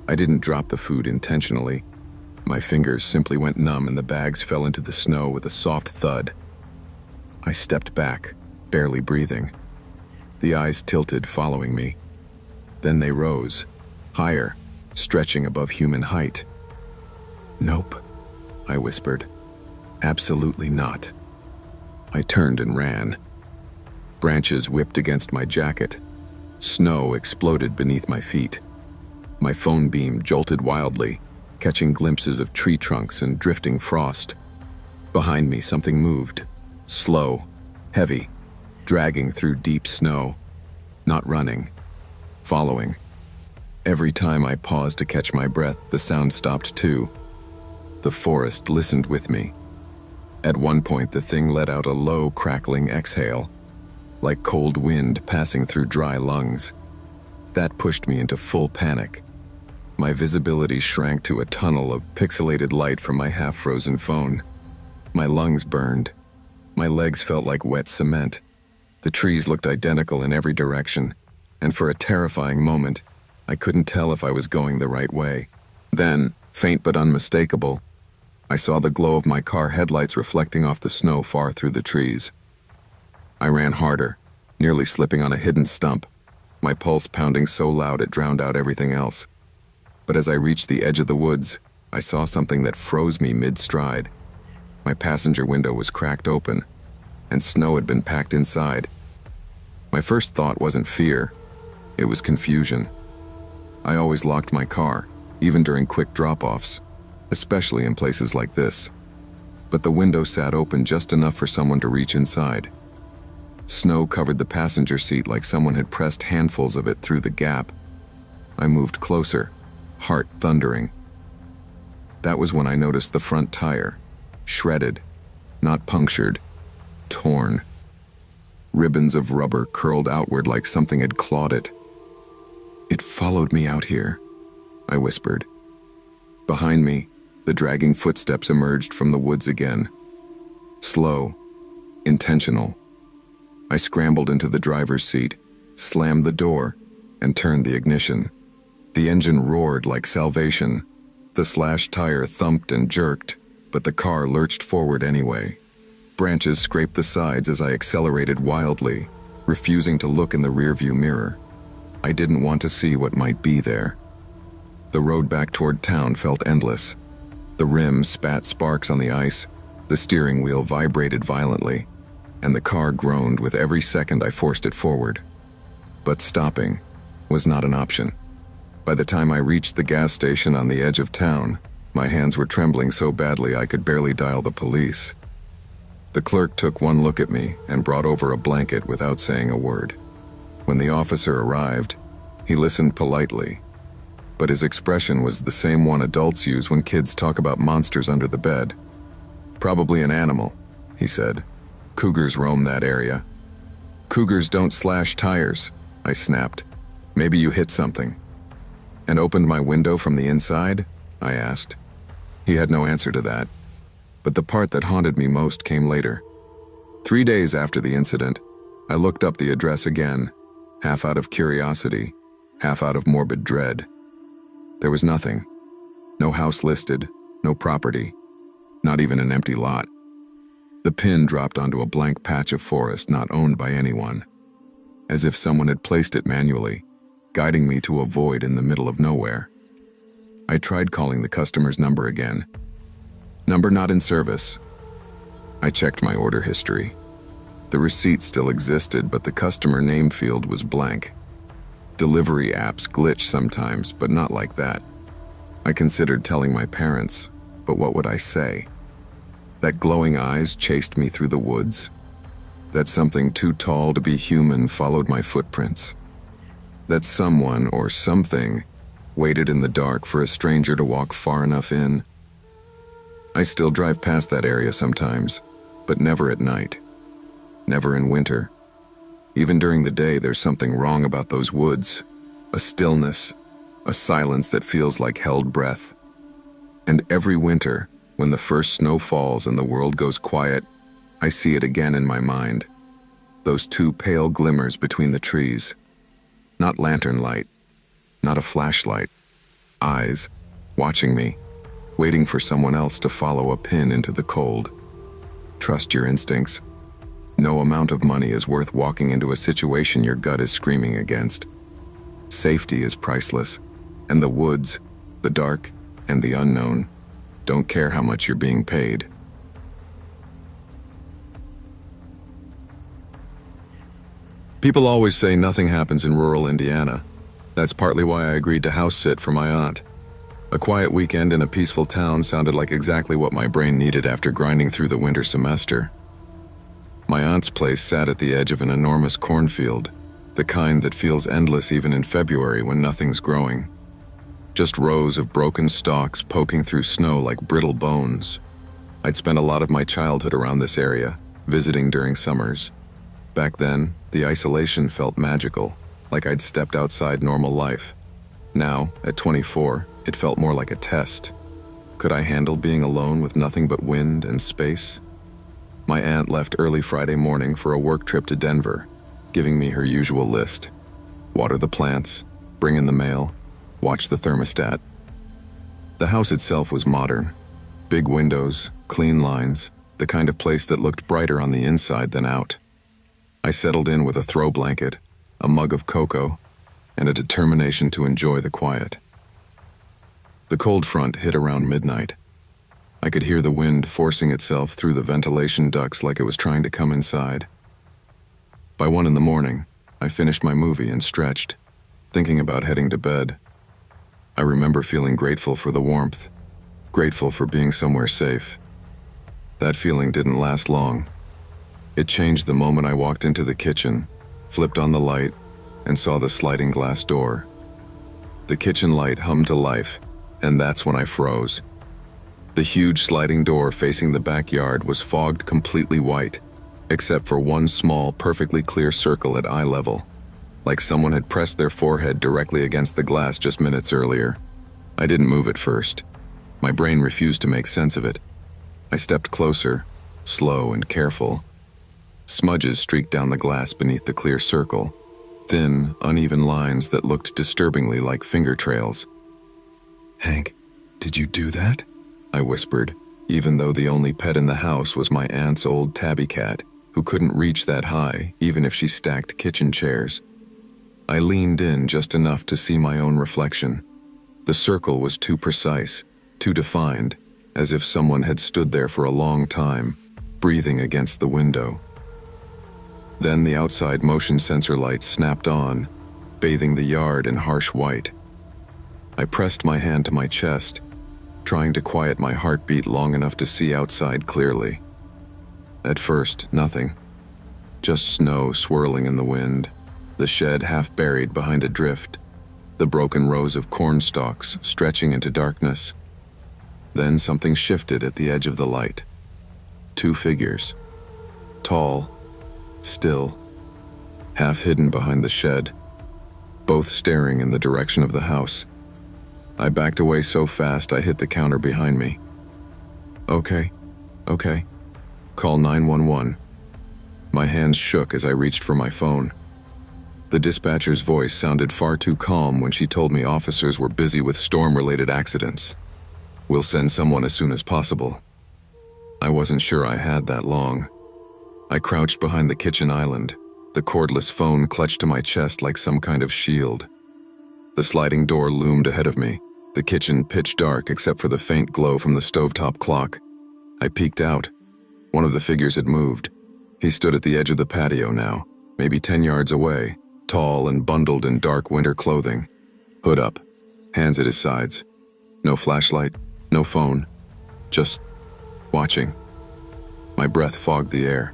[SPEAKER 1] I didn't drop the food intentionally. My fingers simply went numb and the bags fell into the snow with a soft thud. I stepped back, barely breathing. The eyes tilted, following me. Then they rose, higher, stretching above human height. "Nope," I whispered. "Absolutely not." I turned and ran. Branches whipped against my jacket. Snow exploded beneath my feet. My phone beam jolted wildly, catching glimpses of tree trunks and drifting frost. Behind me, something moved, slow, heavy, dragging through deep snow. Not running, following. Every time I paused to catch my breath, the sound stopped too. The forest listened with me. At one point, the thing let out a low, crackling exhale, like cold wind passing through dry lungs. That pushed me into full panic. My visibility shrank to a tunnel of pixelated light from my half-frozen phone. My lungs burned. My legs felt like wet cement. The trees looked identical in every direction, and for a terrifying moment, I couldn't tell if I was going the right way. Then, faint but unmistakable, I saw the glow of my car headlights reflecting off the snow far through the trees. I ran harder, nearly slipping on a hidden stump, my pulse pounding so loud it drowned out everything else. But as I reached the edge of the woods, I saw something that froze me mid-stride. My passenger window was cracked open, and snow had been packed inside. My first thought wasn't fear, it was confusion. I always locked my car, even during quick drop-offs, especially in places like this. But the window sat open just enough for someone to reach inside. Snow covered the passenger seat like someone had pressed handfuls of it through the gap. I moved closer, heart thundering. That was when I noticed the front tire, shredded, not punctured, torn. Ribbons of rubber curled outward like something had clawed it. "It followed me out here," I whispered. Behind me, the dragging footsteps emerged from the woods again. Slow, intentional. I scrambled into the driver's seat, slammed the door, and turned the ignition. The engine roared like salvation. The slashed tire thumped and jerked, but the car lurched forward anyway. Branches scraped the sides as I accelerated wildly, refusing to look in the rearview mirror. I didn't want to see what might be there. The road back toward town felt endless. The rim spat sparks on the ice, the steering wheel vibrated violently, and the car groaned with every second I forced it forward. But stopping was not an option. By the time I reached the gas station on the edge of town, my hands were trembling so badly I could barely dial the police. The clerk took one look at me and brought over a blanket without saying a word. When the officer arrived, he listened politely, but his expression was the same one adults use when kids talk about monsters under the bed. "Probably an animal," he said. "Cougars roam that area." "Cougars don't slash tires," I snapped. "Maybe you hit something." "And opened my window from the inside?" I asked. He had no answer to that. But the part that haunted me most came later. 3 days after the incident, I looked up the address again, half out of curiosity, half out of morbid dread. There was nothing. No house listed, no property, not even an empty lot. The pin dropped onto a blank patch of forest not owned by anyone, as if someone had placed it manually, guiding me to a void in the middle of nowhere. I tried calling the customer's number again. "Number not in service." I checked my order history. The receipt still existed, but the customer name field was blank. Delivery apps glitch sometimes, but not like that. I considered telling my parents, but what would I say? That glowing eyes chased me through the woods. That something too tall to be human followed my footprints. That someone or something waited in the dark for a stranger to walk far enough in. I still drive past that area sometimes, but never at night. Never in winter. Even during the day, there's something wrong about those woods. A stillness, a silence that feels like held breath. And every winter, when the first snow falls and the world goes quiet, I see it again in my mind. Those two pale glimmers between the trees. Not lantern light, not a flashlight. Eyes, watching me, waiting for someone else to follow a pin into the cold. Trust your instincts. No amount of money is worth walking into a situation your gut is screaming against. Safety is priceless, and the woods, the dark, and the unknown don't care how much you're being paid. People always say nothing happens in rural Indiana. That's partly why I agreed to house sit for my aunt. A quiet weekend in a peaceful town sounded like exactly what my brain needed after grinding through the winter semester. My aunt's place sat at the edge of an enormous cornfield, the kind that feels endless even in February when nothing's growing. Just rows of broken stalks poking through snow like brittle bones. I'd spent a lot of my childhood around this area, visiting during summers. Back then, the isolation felt magical, like I'd stepped outside normal life. Now, at 24, it felt more like a test. Could I handle being alone with nothing but wind and space? My aunt left early Friday morning for a work trip to Denver, giving me her usual list. Water the plants, bring in the mail, watch the thermostat. The house itself was modern. Big windows, clean lines, the kind of place that looked brighter on the inside than out. I settled in with a throw blanket, a mug of cocoa, and a determination to enjoy the quiet. The cold front hit around midnight. I could hear the wind forcing itself through the ventilation ducts like it was trying to come inside. By 1 a.m, I finished my movie and stretched, thinking about heading to bed. I remember feeling grateful for the warmth, grateful for being somewhere safe. That feeling didn't last long. It changed the moment I walked into the kitchen, flipped on the light, and saw the sliding glass door. The kitchen light hummed to life, and that's when I froze. The huge sliding door facing the backyard was fogged completely white, except for one small, perfectly clear circle at eye level, like someone had pressed their forehead directly against the glass just minutes earlier. I didn't move at first. My brain refused to make sense of it. I stepped closer, slow and careful. Smudges streaked down the glass beneath the clear circle, thin, uneven lines that looked disturbingly like finger trails. "Hank, did you do that?" I whispered, even though the only pet in the house was my aunt's old tabby cat, who couldn't reach that high even if she stacked kitchen chairs. I leaned in just enough to see my own reflection. The circle was too precise, too defined, as if someone had stood there for a long time, breathing against the window. Then the outside motion sensor lights snapped on, bathing the yard in harsh white. I pressed my hand to my chest, trying to quiet my heartbeat long enough to see outside clearly. At first, nothing. Just snow swirling in the wind, the shed half buried behind a drift, the broken rows of corn stalks stretching into darkness. Then something shifted at the edge of the light. 2 figures. Tall, still, half hidden behind the shed, both staring in the direction of the house. I backed away so fast I hit the counter behind me. Okay. Call 911. My hands shook as I reached for my phone. The dispatcher's voice sounded far too calm when she told me officers were busy with storm-related accidents. "We'll send someone as soon as possible." I wasn't sure I had that long. I crouched behind the kitchen island, the cordless phone clutched to my chest like some kind of shield. The sliding door loomed ahead of me, the kitchen pitch dark except for the faint glow from the stovetop clock. I peeked out. One of the figures had moved. He stood at the edge of the patio now, maybe 10 yards away, tall and bundled in dark winter clothing. Hood up, hands at his sides. No flashlight, no phone, just watching. My breath fogged the air.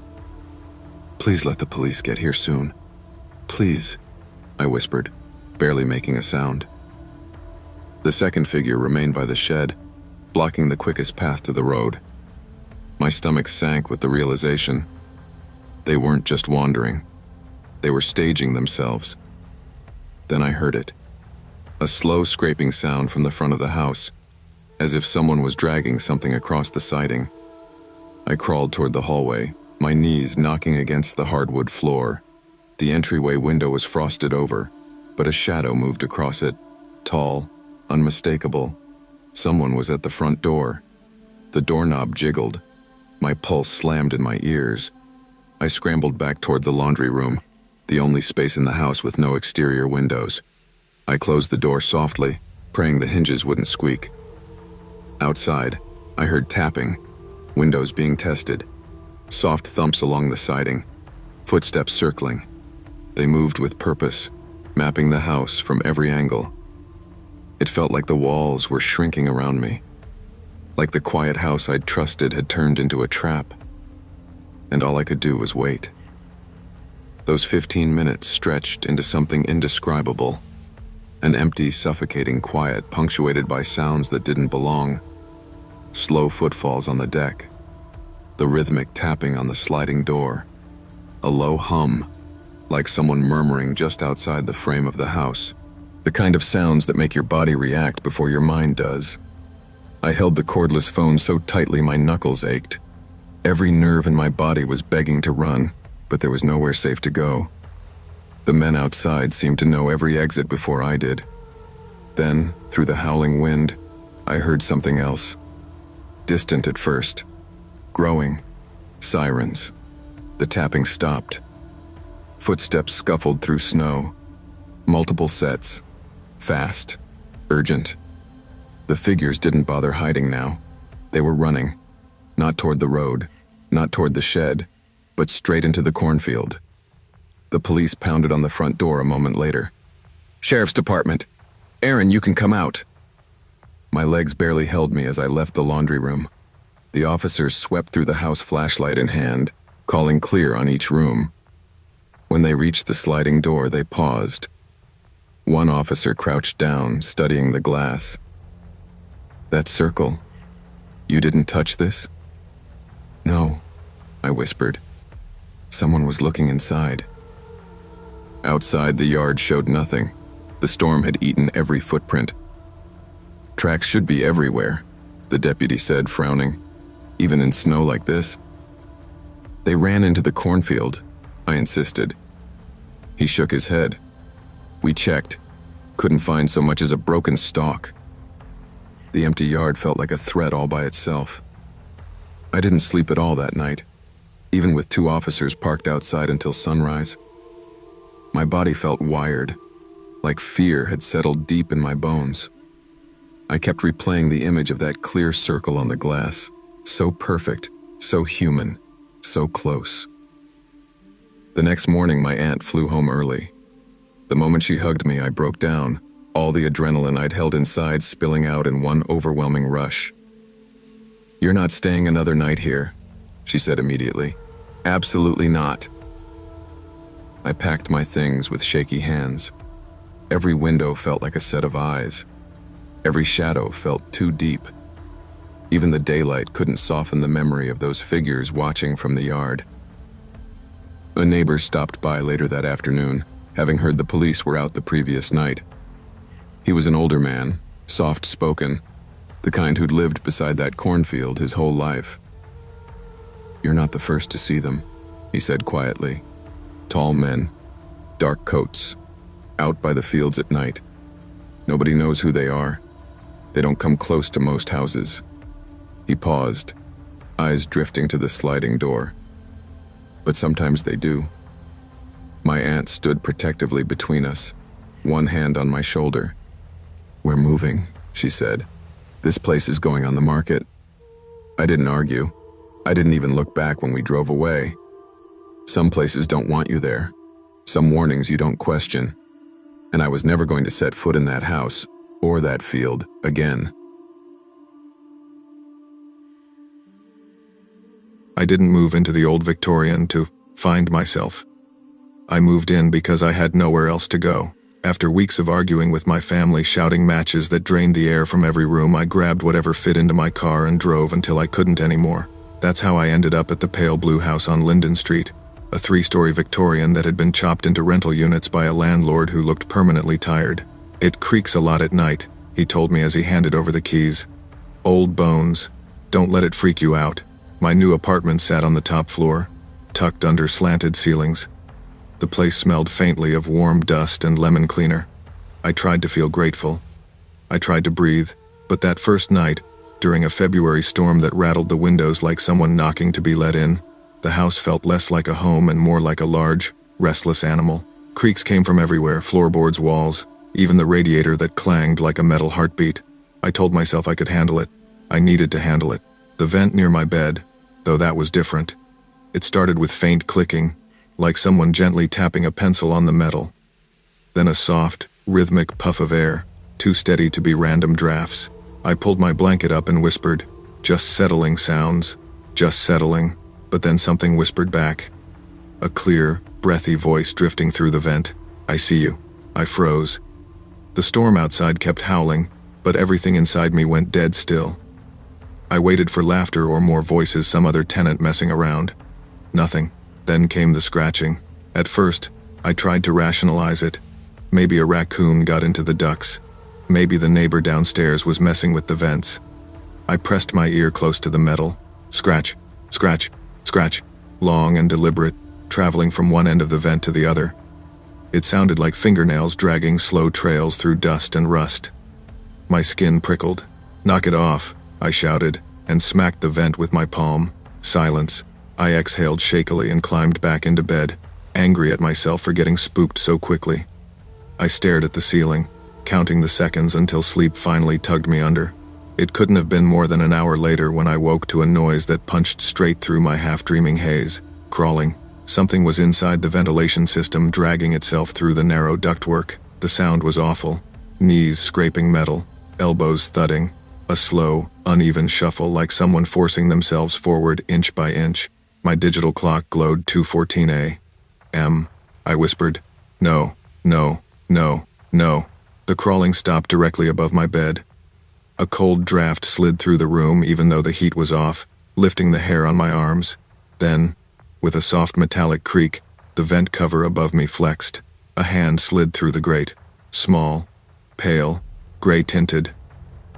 [SPEAKER 1] "Please let the police get here soon. Please," I whispered, barely making a sound. The second figure remained by the shed, blocking the quickest path to the road. My stomach sank with the realization. They weren't just wandering. They were staging themselves. Then I heard it. A slow scraping sound from the front of the house, as if someone was dragging something across the siding. I crawled toward the hallway, my knees knocking against the hardwood floor. The entryway window was frosted over, but a shadow moved across it, tall, unmistakable. Someone was at the front door. The doorknob jiggled. My pulse slammed in my ears. I scrambled back toward the laundry room, the only space in the house with no exterior windows. I closed the door softly, praying the hinges wouldn't squeak. Outside, I heard tapping, windows being tested, soft thumps along the siding, footsteps circling. They moved with purpose, mapping the house from every angle. It felt like the walls were shrinking around me, like the quiet house I'd trusted had turned into a trap. And all I could do was wait. Those 15 minutes stretched into something indescribable, an empty, suffocating quiet punctuated by sounds that didn't belong. Slow footfalls on the deck, the rhythmic tapping on the sliding door, a low hum, like someone murmuring just outside the frame of the house, the kind of sounds that make your body react before your mind does. I held the cordless phone so tightly my knuckles ached. Every nerve in my body was begging to run, but there was nowhere safe to go. The men outside seemed to know every exit before I did. Then, through the howling wind, I heard something else. Distant at first. Growing. Sirens. The tapping stopped. Footsteps scuffled through snow. Multiple sets. Fast. Urgent. The figures didn't bother hiding now. They were running. Not toward the road, not toward the shed, but straight into the cornfield. The police pounded on the front door a moment later. "Sheriff's Department. Aaron, you can come out." My legs barely held me as I left the laundry room. The officers swept through the house, flashlight in hand, calling clear on each room. When they reached the sliding door, they paused. One officer crouched down, studying the glass. "That circle. You didn't touch this?" "No," I whispered. Someone was looking inside. Outside, the yard showed nothing. The storm had eaten every footprint. "Tracks should be everywhere," the deputy said, frowning. "Even in snow like this." "They ran into the cornfield," I insisted. He shook his head. "We checked. Couldn't find so much as a broken stalk." The empty yard felt like a threat all by itself. I didn't sleep at all that night, even with 2 officers parked outside until sunrise. My body felt wired, like fear had settled deep in my bones. I kept replaying the image of that clear circle on the glass, so perfect, so human, so close. The next morning, my aunt flew home early. The moment she hugged me, I broke down, all the adrenaline I'd held inside spilling out in one overwhelming rush. "You're not staying another night here," she said immediately. "Absolutely not." I packed my things with shaky hands. Every window felt like a set of eyes. Every shadow felt too deep. Even the daylight couldn't soften the memory of those figures watching from the yard. A neighbor stopped by later that afternoon, having heard the police were out the previous night. He was an older man, soft-spoken, the kind who'd lived beside that cornfield his whole life. "You're not the first to see them," he said quietly. "Tall men, dark coats, out by the fields at night. Nobody knows who they are. They don't come close to most houses." He paused, eyes drifting to the sliding door. "But sometimes they do." My aunt stood protectively between us, one hand on my shoulder. "We're moving," she said. "This place is going on the market." I didn't argue. I didn't even look back when we drove away. Some places don't want you there. Some warnings you don't question. And I was never going to set foot in that house, or that field, again. I didn't move into the old Victorian to find myself. I moved in because I had nowhere else to go. After weeks of arguing with my family, shouting matches that drained the air from every room, I grabbed whatever fit into my car and drove until I couldn't anymore. That's how I ended up at the pale blue house on Linden Street, a 3-story Victorian that had been chopped into rental units by a landlord who looked permanently tired. It creaks a lot at night, he told me as he handed over the keys. Old bones. Don't let it freak you out. My new apartment sat on the top floor, tucked under slanted ceilings. The place smelled faintly of warm dust and lemon cleaner. I tried to feel grateful. I tried to breathe, but that first night, during a February storm that rattled the windows like someone knocking to be let in, the house felt less like a home and more like a large, restless animal. Creaks came from everywhere, floorboards, walls, even the radiator that clanged like a metal heartbeat. I told myself I could handle it. I needed to handle it. The vent near my bed, though, that was different. It started with faint clicking, like someone gently tapping a pencil on the metal. Then a soft, rhythmic puff of air, too steady to be random drafts. I pulled my blanket up and whispered, "Just settling sounds, just settling," but then something whispered back. A clear, breathy voice drifting through the vent. "I see you." I froze. The storm outside kept howling, but everything inside me went dead still. I waited for laughter or more voices, some other tenant messing around. Nothing. Then came the scratching. At first, I tried to rationalize it. Maybe a raccoon got into the ducts. Maybe the neighbor downstairs was messing with the vents. I pressed my ear close to the metal. Scratch, scratch, scratch, long and deliberate, traveling from one end of the vent to the other. It sounded like fingernails dragging slow trails through dust and rust. My skin prickled. "Knock it off," I shouted, and smacked the vent with my palm. Silence. I exhaled shakily and climbed back into bed, angry at myself for getting spooked so quickly. I stared at the ceiling, counting the seconds until sleep finally tugged me under. It couldn't have been more than an hour later when I woke to a noise that punched straight through my half-dreaming haze. Crawling. Something was inside the ventilation system, dragging itself through the narrow ductwork. The sound was awful. Knees scraping metal, elbows thudding, a slow, uneven shuffle like someone forcing themselves forward inch by inch. My digital clock glowed 2:14 a.m. I whispered, "No, no, no, no." The crawling stopped directly above my bed. A cold draft slid through the room even though the heat was off, lifting the hair on my arms. Then, with a soft metallic creak, the vent cover above me flexed. A hand slid through the grate. Small, pale, gray-tinted.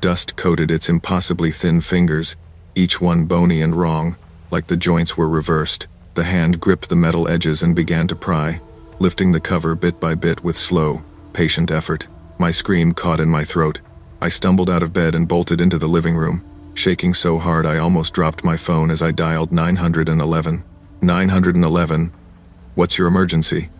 [SPEAKER 1] Dust coated its impossibly thin fingers, each one bony and wrong, like the joints were reversed. The hand gripped the metal edges and began to pry, lifting the cover bit by bit with slow, patient effort. My scream caught in my throat. I stumbled out of bed and bolted into the living room, shaking so hard I almost dropped my phone as I dialed 911. 911. "What's your emergency?"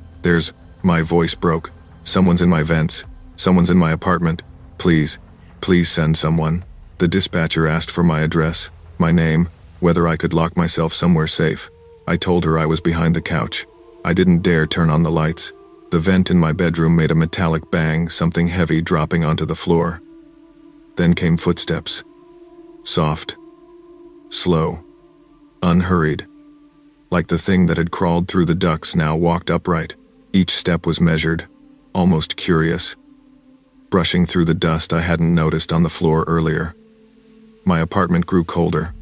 [SPEAKER 1] My voice broke. "Someone's in my vents. Someone's in my apartment. Please, please send someone." The dispatcher asked for my address, my name, whether I could lock myself somewhere safe. I told her I was behind the couch. I didn't dare turn on the lights. The vent in my bedroom made a metallic bang, something heavy dropping onto the floor. Then came footsteps. Soft. Slow. Unhurried. Like the thing that had crawled through the ducts now walked upright. Each step was measured, almost curious. Brushing through the dust I hadn't noticed on the floor earlier. My apartment grew colder.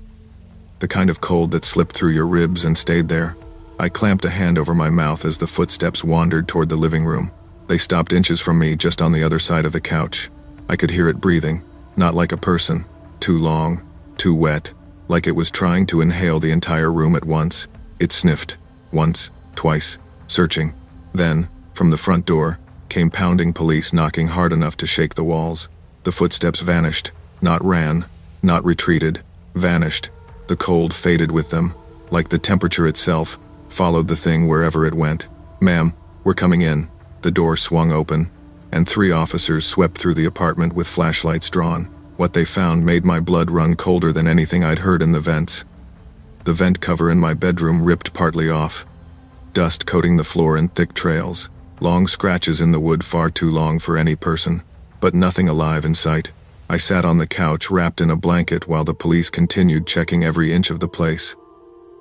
[SPEAKER 1] The kind of cold that slipped through your ribs and stayed there. I clamped a hand over my mouth as the footsteps wandered toward the living room. They stopped inches from me, just on the other side of the couch. I could hear it breathing, not like a person. Too long, too wet, like it was trying to inhale the entire room at once. It sniffed, once, twice, searching. Then, from the front door, came pounding police, knocking hard enough to shake the walls. The footsteps vanished, not ran, not retreated, vanished. The cold faded with them, like the temperature itself, followed the thing wherever it went. "Ma'am, we're coming in." The door swung open, and 3 officers swept through the apartment with flashlights drawn. What they found made my blood run colder than anything I'd heard in the vents. The vent cover in my bedroom ripped partly off, dust coating the floor in thick trails, long scratches in the wood far too long for any person, but nothing alive in sight. I sat on the couch wrapped in a blanket while the police continued checking every inch of the place.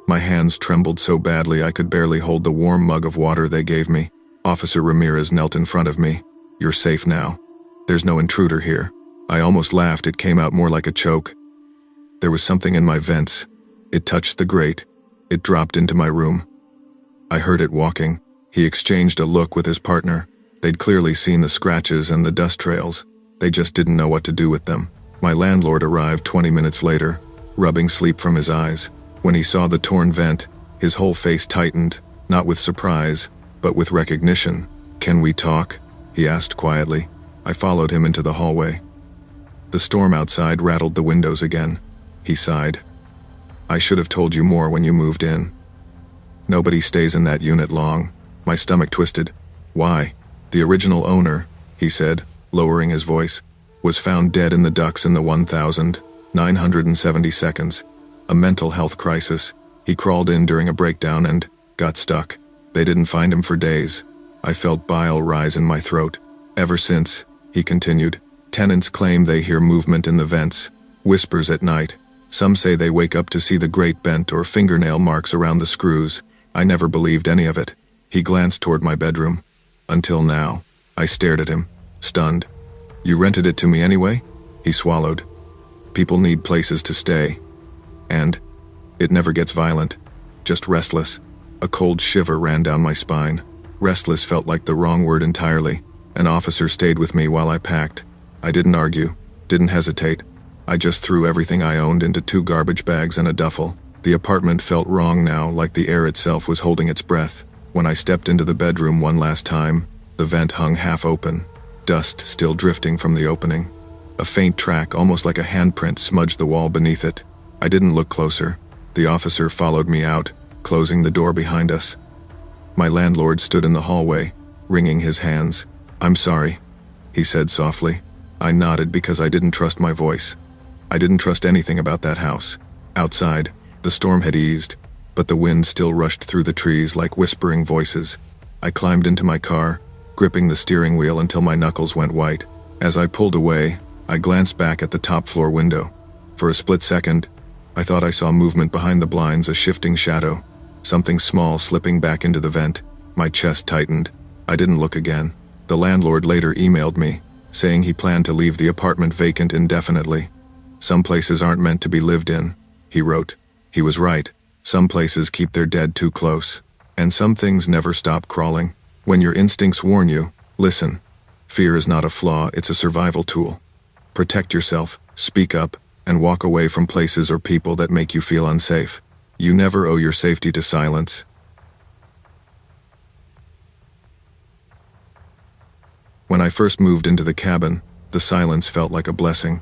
[SPEAKER 1] My hands trembled so badly I could barely hold the warm mug of water they gave me. Officer Ramirez knelt in front of me. "You're safe now. There's no intruder here." I almost laughed. It came out more like a choke. There was something in my vents. It touched the grate. It dropped into my room. I heard it walking. He exchanged a look with his partner. They'd clearly seen the scratches and the dust trails. They just didn't know what to do with them. My landlord arrived 20 minutes later, rubbing sleep from his eyes. When he saw the torn vent, his whole face tightened, not with surprise, but with recognition. "Can we talk?" he asked quietly. I followed him into the hallway. The storm outside rattled the windows again. He sighed. "I should have told you more when you moved in. Nobody stays in that unit long." My stomach twisted. "Why?" "The original owner," he said, lowering his voice, "was found dead in the ducts in the 1970 seconds. A mental health crisis. He crawled in during a breakdown and got stuck. They didn't find him for days." I felt bile rise in my throat. "Ever since," he continued, "tenants claim they hear movement in the vents, whispers at night. Some say they wake up to see the grate bent or fingernail marks around the screws. I never believed any of it." He glanced toward my bedroom. "Until now." I stared at him, stunned. "You rented it to me anyway?" He swallowed. "People need places to stay. And it never gets violent. Just restless." A cold shiver ran down my spine. Restless felt like the wrong word entirely. An officer stayed with me while I packed. I didn't argue, didn't hesitate. I just threw everything I owned into 2 garbage bags and a duffel. The apartment felt wrong now, like the air itself was holding its breath. When I stepped into the bedroom one last time, the vent hung half open, dust still drifting from the opening. A faint track, almost like a handprint, smudged the wall beneath it. I didn't look closer. The officer followed me out, closing the door behind us. My landlord stood in the hallway, wringing his hands. "I'm sorry," he said softly. I nodded because I didn't trust my voice. I didn't trust anything about that house. Outside, the storm had eased, but the wind still rushed through the trees like whispering voices. I climbed into my car, gripping the steering wheel until my knuckles went white. As I pulled away, I glanced back at the top floor window. For a split second, I thought I saw movement behind the blinds, a shifting shadow, something small slipping back into the vent. My chest tightened. I didn't look again. The landlord later emailed me, saying he planned to leave the apartment vacant indefinitely. "Some places aren't meant to be lived in," he wrote. He was right. Some places keep their dead too close. And some things never stop crawling. When your instincts warn you, listen. Fear is not a flaw, it's a survival tool. Protect yourself, speak up, and walk away from places or people that make you feel unsafe. You never owe your safety to silence. When I first moved into the cabin, the silence felt like a blessing.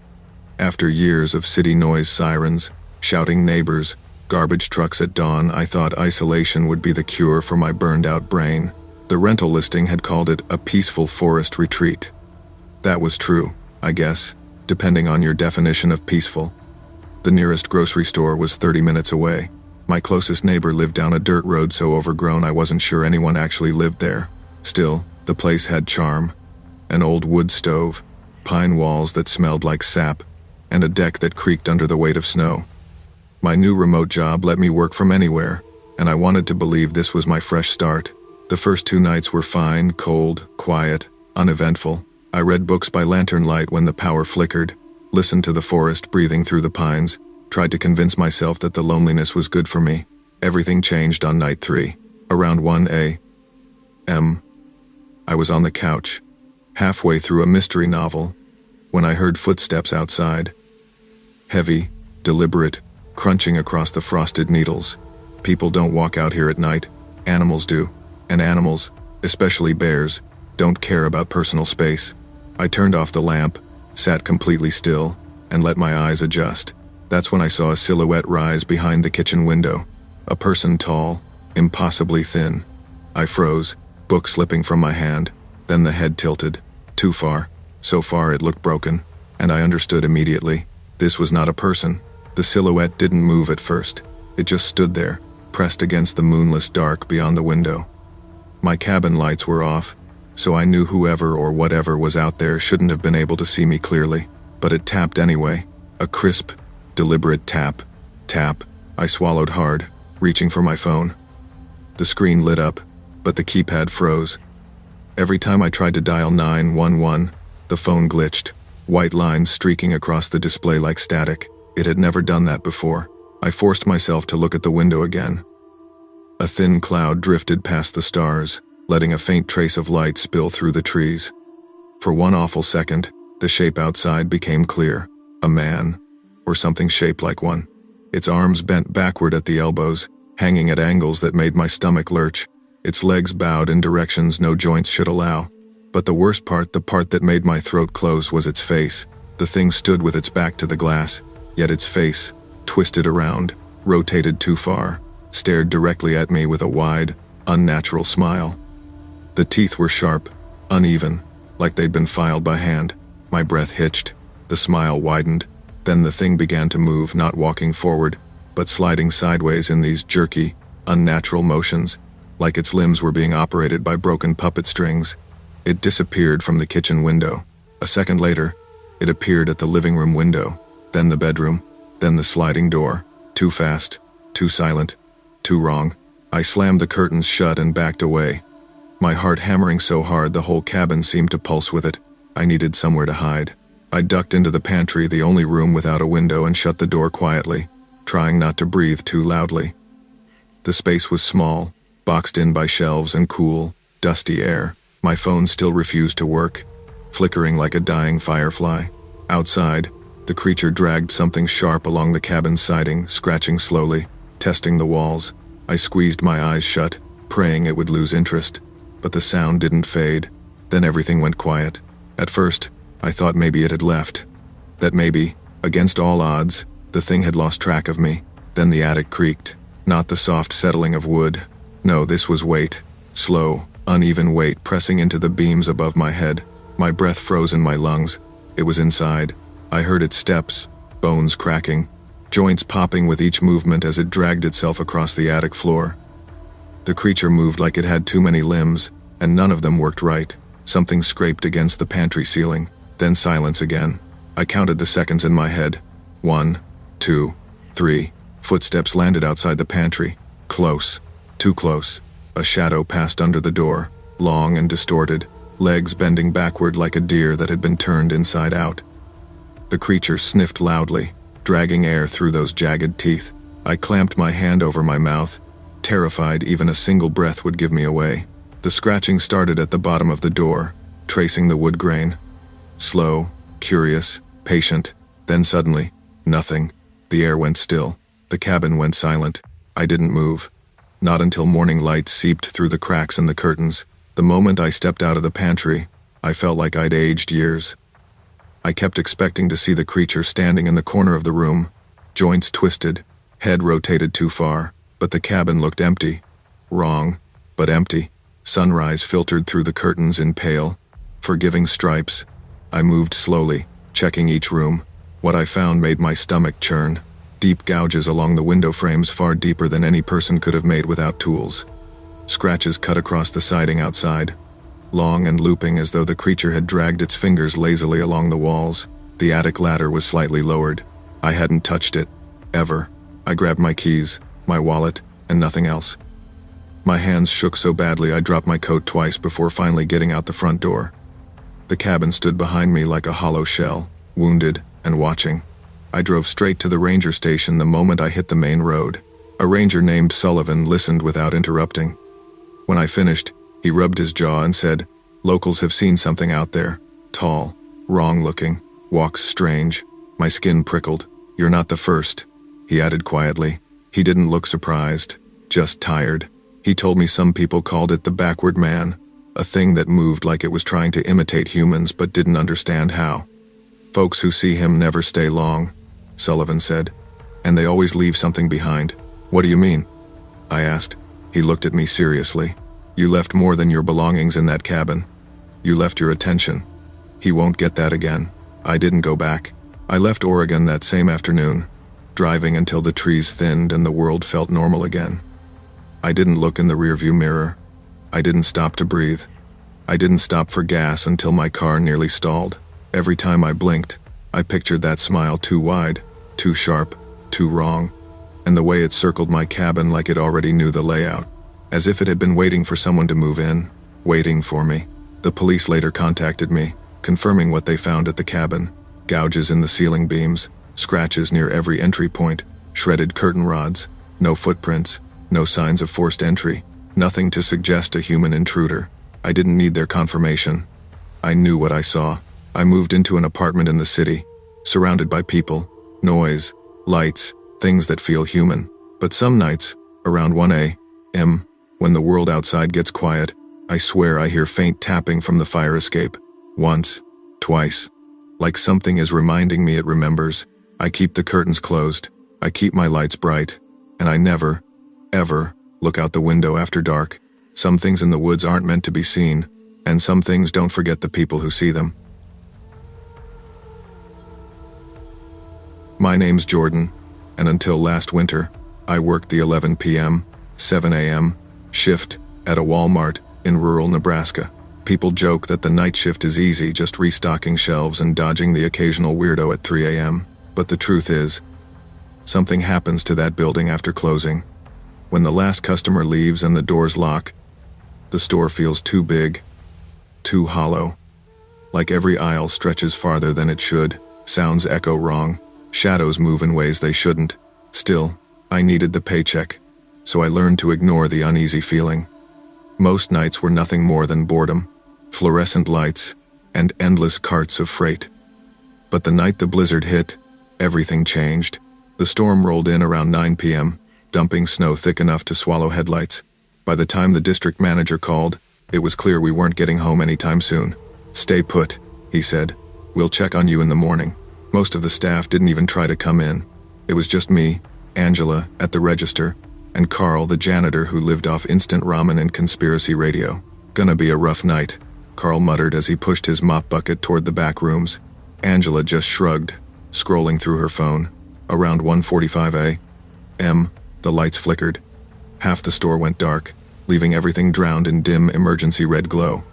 [SPEAKER 1] After years of city noise, sirens, shouting neighbors, garbage trucks at dawn, I thought isolation would be the cure for my burned-out brain. The rental listing had called it a peaceful forest retreat. That was true, I guess, depending on your definition of peaceful. The nearest grocery store was 30 minutes away. My closest neighbor lived down a dirt road so overgrown I wasn't sure anyone actually lived there. Still, the place had charm. An old wood stove, pine walls that smelled like sap, and a deck that creaked under the weight of snow. My new remote job let me work from anywhere, and I wanted to believe this was my fresh start. The first 2 nights were fine, cold, quiet, uneventful. I read books by lantern light when the power flickered, listened to the forest breathing through the pines, tried to convince myself that the loneliness was good for me. Everything changed on night 3. Around 1 a.m., I was on the couch, halfway through a mystery novel, when I heard footsteps outside. Heavy, deliberate, crunching across the frosted needles. People don't walk out here at night. Animals do. And animals, especially bears, don't care about personal space. I turned off the lamp, sat completely still, and let my eyes adjust. That's when I saw a silhouette rise behind the kitchen window. A person tall, impossibly thin. I froze, book slipping from my hand. Then the head tilted. Too far. So far it looked broken. And I understood immediately. This was not a person. The silhouette didn't move at first. It just stood there, pressed against the moonless dark beyond the window. My cabin lights were off, so I knew whoever or whatever was out there shouldn't have been able to see me clearly. But it tapped anyway. A crisp, deliberate tap. Tap. I swallowed hard, reaching for my phone. The screen lit up, but the keypad froze. Every time I tried to dial 911, the phone glitched, white lines streaking across the display like static. It had never done that before. I forced myself to look at the window again. A thin cloud drifted past the stars, letting a faint trace of light spill through the trees. For one awful second, the shape outside became clear. A man, or something shaped like one. Its arms bent backward at the elbows, hanging at angles that made my stomach lurch. Its legs bowed in directions no joints should allow. But the worst part, the part that made my throat close, was its face. The thing stood with its back to the glass, yet its face, twisted around, rotated too far, stared directly at me with a wide, unnatural smile. The teeth were sharp, uneven, like they'd been filed by hand. My breath hitched. The smile widened. Then the thing began to move, not walking forward, but sliding sideways in these jerky, unnatural motions, like its limbs were being operated by broken puppet strings. It disappeared from the kitchen window. A second later, it appeared at the living room window, then the bedroom, then the sliding door. Too fast, too silent, too wrong. I slammed the curtains shut and backed away, my heart hammering so hard the whole cabin seemed to pulse with it. I needed somewhere to hide. I ducked into the pantry, the only room without a window, and shut the door quietly, trying not to breathe too loudly. The space was small, boxed in by shelves and cool, dusty air. My phone still refused to work, flickering like a dying firefly. Outside, the creature dragged something sharp along the cabin's siding, scratching slowly, testing the walls. I squeezed my eyes shut, praying it would lose interest. But the sound didn't fade. Then everything went quiet. At first, I thought maybe it had left. That maybe, against all odds, the thing had lost track of me. Then the attic creaked. Not the soft settling of wood. No, this was weight. Slow, uneven weight pressing into the beams above my head. My breath froze in my lungs. It was inside. I heard its steps, bones cracking, joints popping with each movement as it dragged itself across the attic floor. The creature moved like it had too many limbs, and none of them worked right. Something scraped against the pantry ceiling, then silence again. I counted the seconds in my head. 1, 2, 3. Footsteps landed outside the pantry. Close. Too close. A shadow passed under the door, long and distorted, legs bending backward like a deer that had been turned inside out. The creature sniffed loudly, dragging air through those jagged teeth. I clamped my hand over my mouth, terrified even a single breath would give me away. The scratching started at the bottom of the door, tracing the wood grain. Slow, curious, patient. Then suddenly, nothing. The air went still. The cabin went silent. I didn't move. Not until morning light seeped through the cracks in the curtains. The moment I stepped out of the pantry, I felt like I'd aged years. I kept expecting to see the creature standing in the corner of the room, joints twisted, head rotated too far, but the cabin looked empty. Wrong, but empty. Sunrise filtered through the curtains in pale, forgiving stripes. I moved slowly, checking each room. What I found made my stomach churn. Deep gouges along the window frames, far deeper than any person could have made without tools. Scratches cut across the siding outside, long and looping as though the creature had dragged its fingers lazily along the walls. The attic ladder was slightly lowered. I hadn't touched it, ever. I grabbed my keys, my wallet, and nothing else. My hands shook so badly I dropped my coat twice before finally getting out the front door. The cabin stood behind me like a hollow shell, wounded and watching. I drove straight to the ranger station the moment I hit the main road. A ranger named Sullivan listened without interrupting. When I finished, he rubbed his jaw and said, "Locals have seen something out there. Tall, wrong-looking, walks strange." My skin prickled. "You're not the first," he added quietly. He didn't look surprised, just tired. He told me some people called it the backward man, a thing that moved like it was trying to imitate humans but didn't understand how. "Folks who see him never stay long," Sullivan said, "and they always leave something behind." "What do you mean?" I asked. He looked at me seriously. "You left more than your belongings in that cabin. You left your attention. He won't get that again." I didn't go back. I left Oregon that same afternoon, driving until the trees thinned and the world felt normal again. I didn't look in the rearview mirror. I didn't stop to breathe. I didn't stop for gas until my car nearly stalled. Every time I blinked, I pictured that smile too wide, too sharp, too wrong, and the way it circled my cabin like it already knew the layout, as if it had been waiting for someone to move in, waiting for me. The police later contacted me, confirming what they found at the cabin: gouges in the ceiling beams, scratches near every entry point, shredded curtain rods, no footprints, no signs of forced entry, nothing to suggest a human intruder. I didn't need their confirmation. I knew what I saw. I moved into an apartment in the city, surrounded by people, noise, lights, things that feel human. But some nights, around 1 a.m., when the world outside gets quiet, I swear I hear faint tapping from the fire escape. Once, twice. Like something is reminding me it remembers. I keep the curtains closed. I keep my lights bright. And I never, ever, look out the window after dark. Some things in the woods aren't meant to be seen, and some things don't forget the people who see them. My name's Jordan, and until last winter, I worked the 11 p.m., 7 a.m. shift at a Walmart in rural Nebraska. People joke that the night shift is easy, just restocking shelves and dodging the occasional weirdo at 3 a.m. But the truth is, something happens to that building after closing. When the last customer leaves and the doors lock, the store feels too big, too hollow. Like every aisle stretches farther than it should, sounds echo wrong, shadows move in ways they shouldn't. Still, I needed the paycheck, so I learned to ignore the uneasy feeling. Most nights were nothing more than boredom, fluorescent lights, and endless carts of freight. But the night the blizzard hit, everything changed. The storm rolled in around 9 p.m., dumping snow thick enough to swallow headlights. By the time the district manager called, it was clear we weren't getting home anytime soon. "Stay put," he said. "We'll check on you in the morning." Most of the staff didn't even try to come in. It was just me, Angela, at the register, and Carl, the janitor who lived off instant ramen and conspiracy radio. "Gonna be a rough night," Carl muttered as he pushed his mop bucket toward the back rooms. Angela just shrugged, scrolling through her phone. Around 1:45 a.m., the lights flickered. Half the store went dark, leaving everything drowned in dim emergency red glow.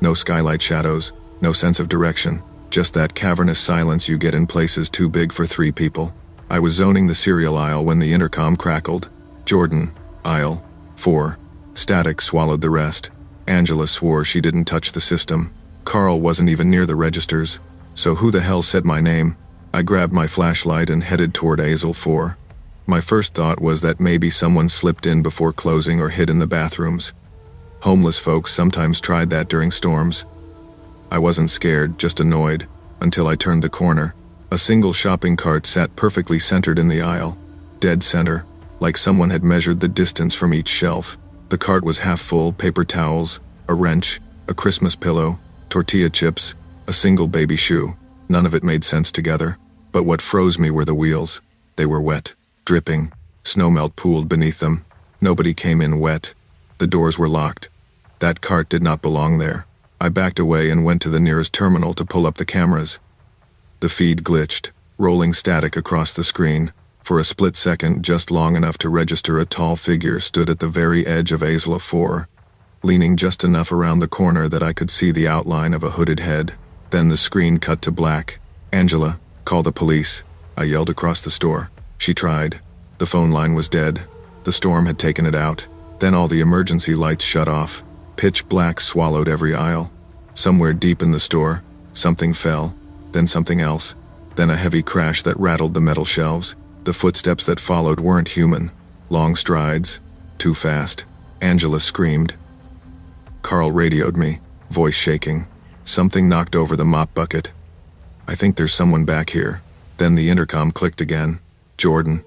[SPEAKER 1] No skylight shadows, no sense of direction, just that cavernous silence you get in places too big for 3 people. I was zoning the cereal aisle when the intercom crackled. "Jordan, aisle 4. Static swallowed the rest. Angela swore she didn't touch the system. Carl wasn't even near the registers. So who the hell said my name? I grabbed my flashlight and headed toward aisle 4. My first thought was that maybe someone slipped in before closing or hid in the bathrooms. Homeless folks sometimes tried that during storms. I wasn't scared, just annoyed, until I turned the corner. A single shopping cart sat perfectly centered in the aisle, dead center, like someone had measured the distance from each shelf. The cart was half full: paper towels, a wrench, a Christmas pillow, tortilla chips, a single baby shoe. None of it made sense together. But what froze me were the wheels. They were wet, dripping, snowmelt pooled beneath them. Nobody came in wet. The doors were locked. That cart did not belong there. I backed away and went to the nearest terminal to pull up the cameras. The feed glitched, rolling static across the screen. For a split second, just long enough to register, a tall figure stood at the very edge of aisle 4, leaning just enough around the corner that I could see the outline of a hooded head. Then the screen cut to black. "Angela, call the police," I yelled across the store. She tried. The phone line was dead. The storm had taken it out. Then all the emergency lights shut off. Pitch black swallowed every aisle. Somewhere deep in the store, something fell, then something else, then a heavy crash that rattled the metal shelves. The footsteps that followed weren't human. Long strides, too fast. Angela screamed. Carl radioed me, voice shaking. Something knocked over the mop bucket. "I think there's someone back here." Then the intercom clicked again. "Jordan.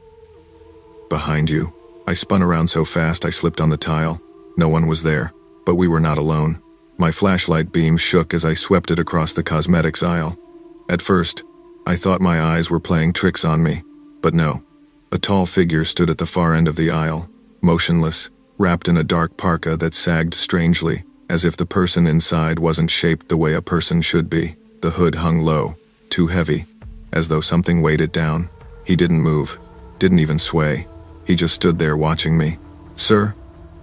[SPEAKER 1] Behind you." I spun around so fast I slipped on the tile. No one was there, but we were not alone. My flashlight beam shook as I swept it across the cosmetics aisle. At first, I thought my eyes were playing tricks on me, but no. A tall figure stood at the far end of the aisle, motionless, wrapped in a dark parka that sagged strangely, as if the person inside wasn't shaped the way a person should be. The hood hung low, too heavy, as though something weighed it down. He didn't move, didn't even sway. He just stood there watching me. "Sir?"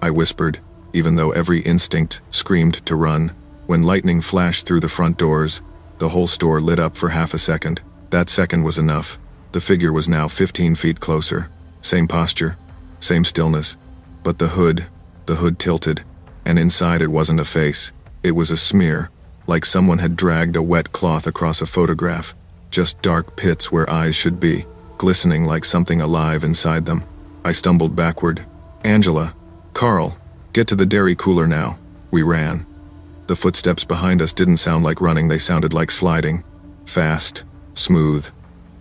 [SPEAKER 1] I whispered, even though every instinct screamed to run. When lightning flashed through the front doors, the whole store lit up for half a second. That second was enough. The figure was now 15 feet closer. Same posture, same stillness. But the hood tilted, and inside it wasn't a face. It was a smear, like someone had dragged a wet cloth across a photograph, just dark pits where eyes should be, glistening like something alive inside them. I stumbled backward. Angela, Carl, get to the dairy cooler now. We ran. The footsteps behind us didn't sound like running, they sounded like sliding. Fast, smooth,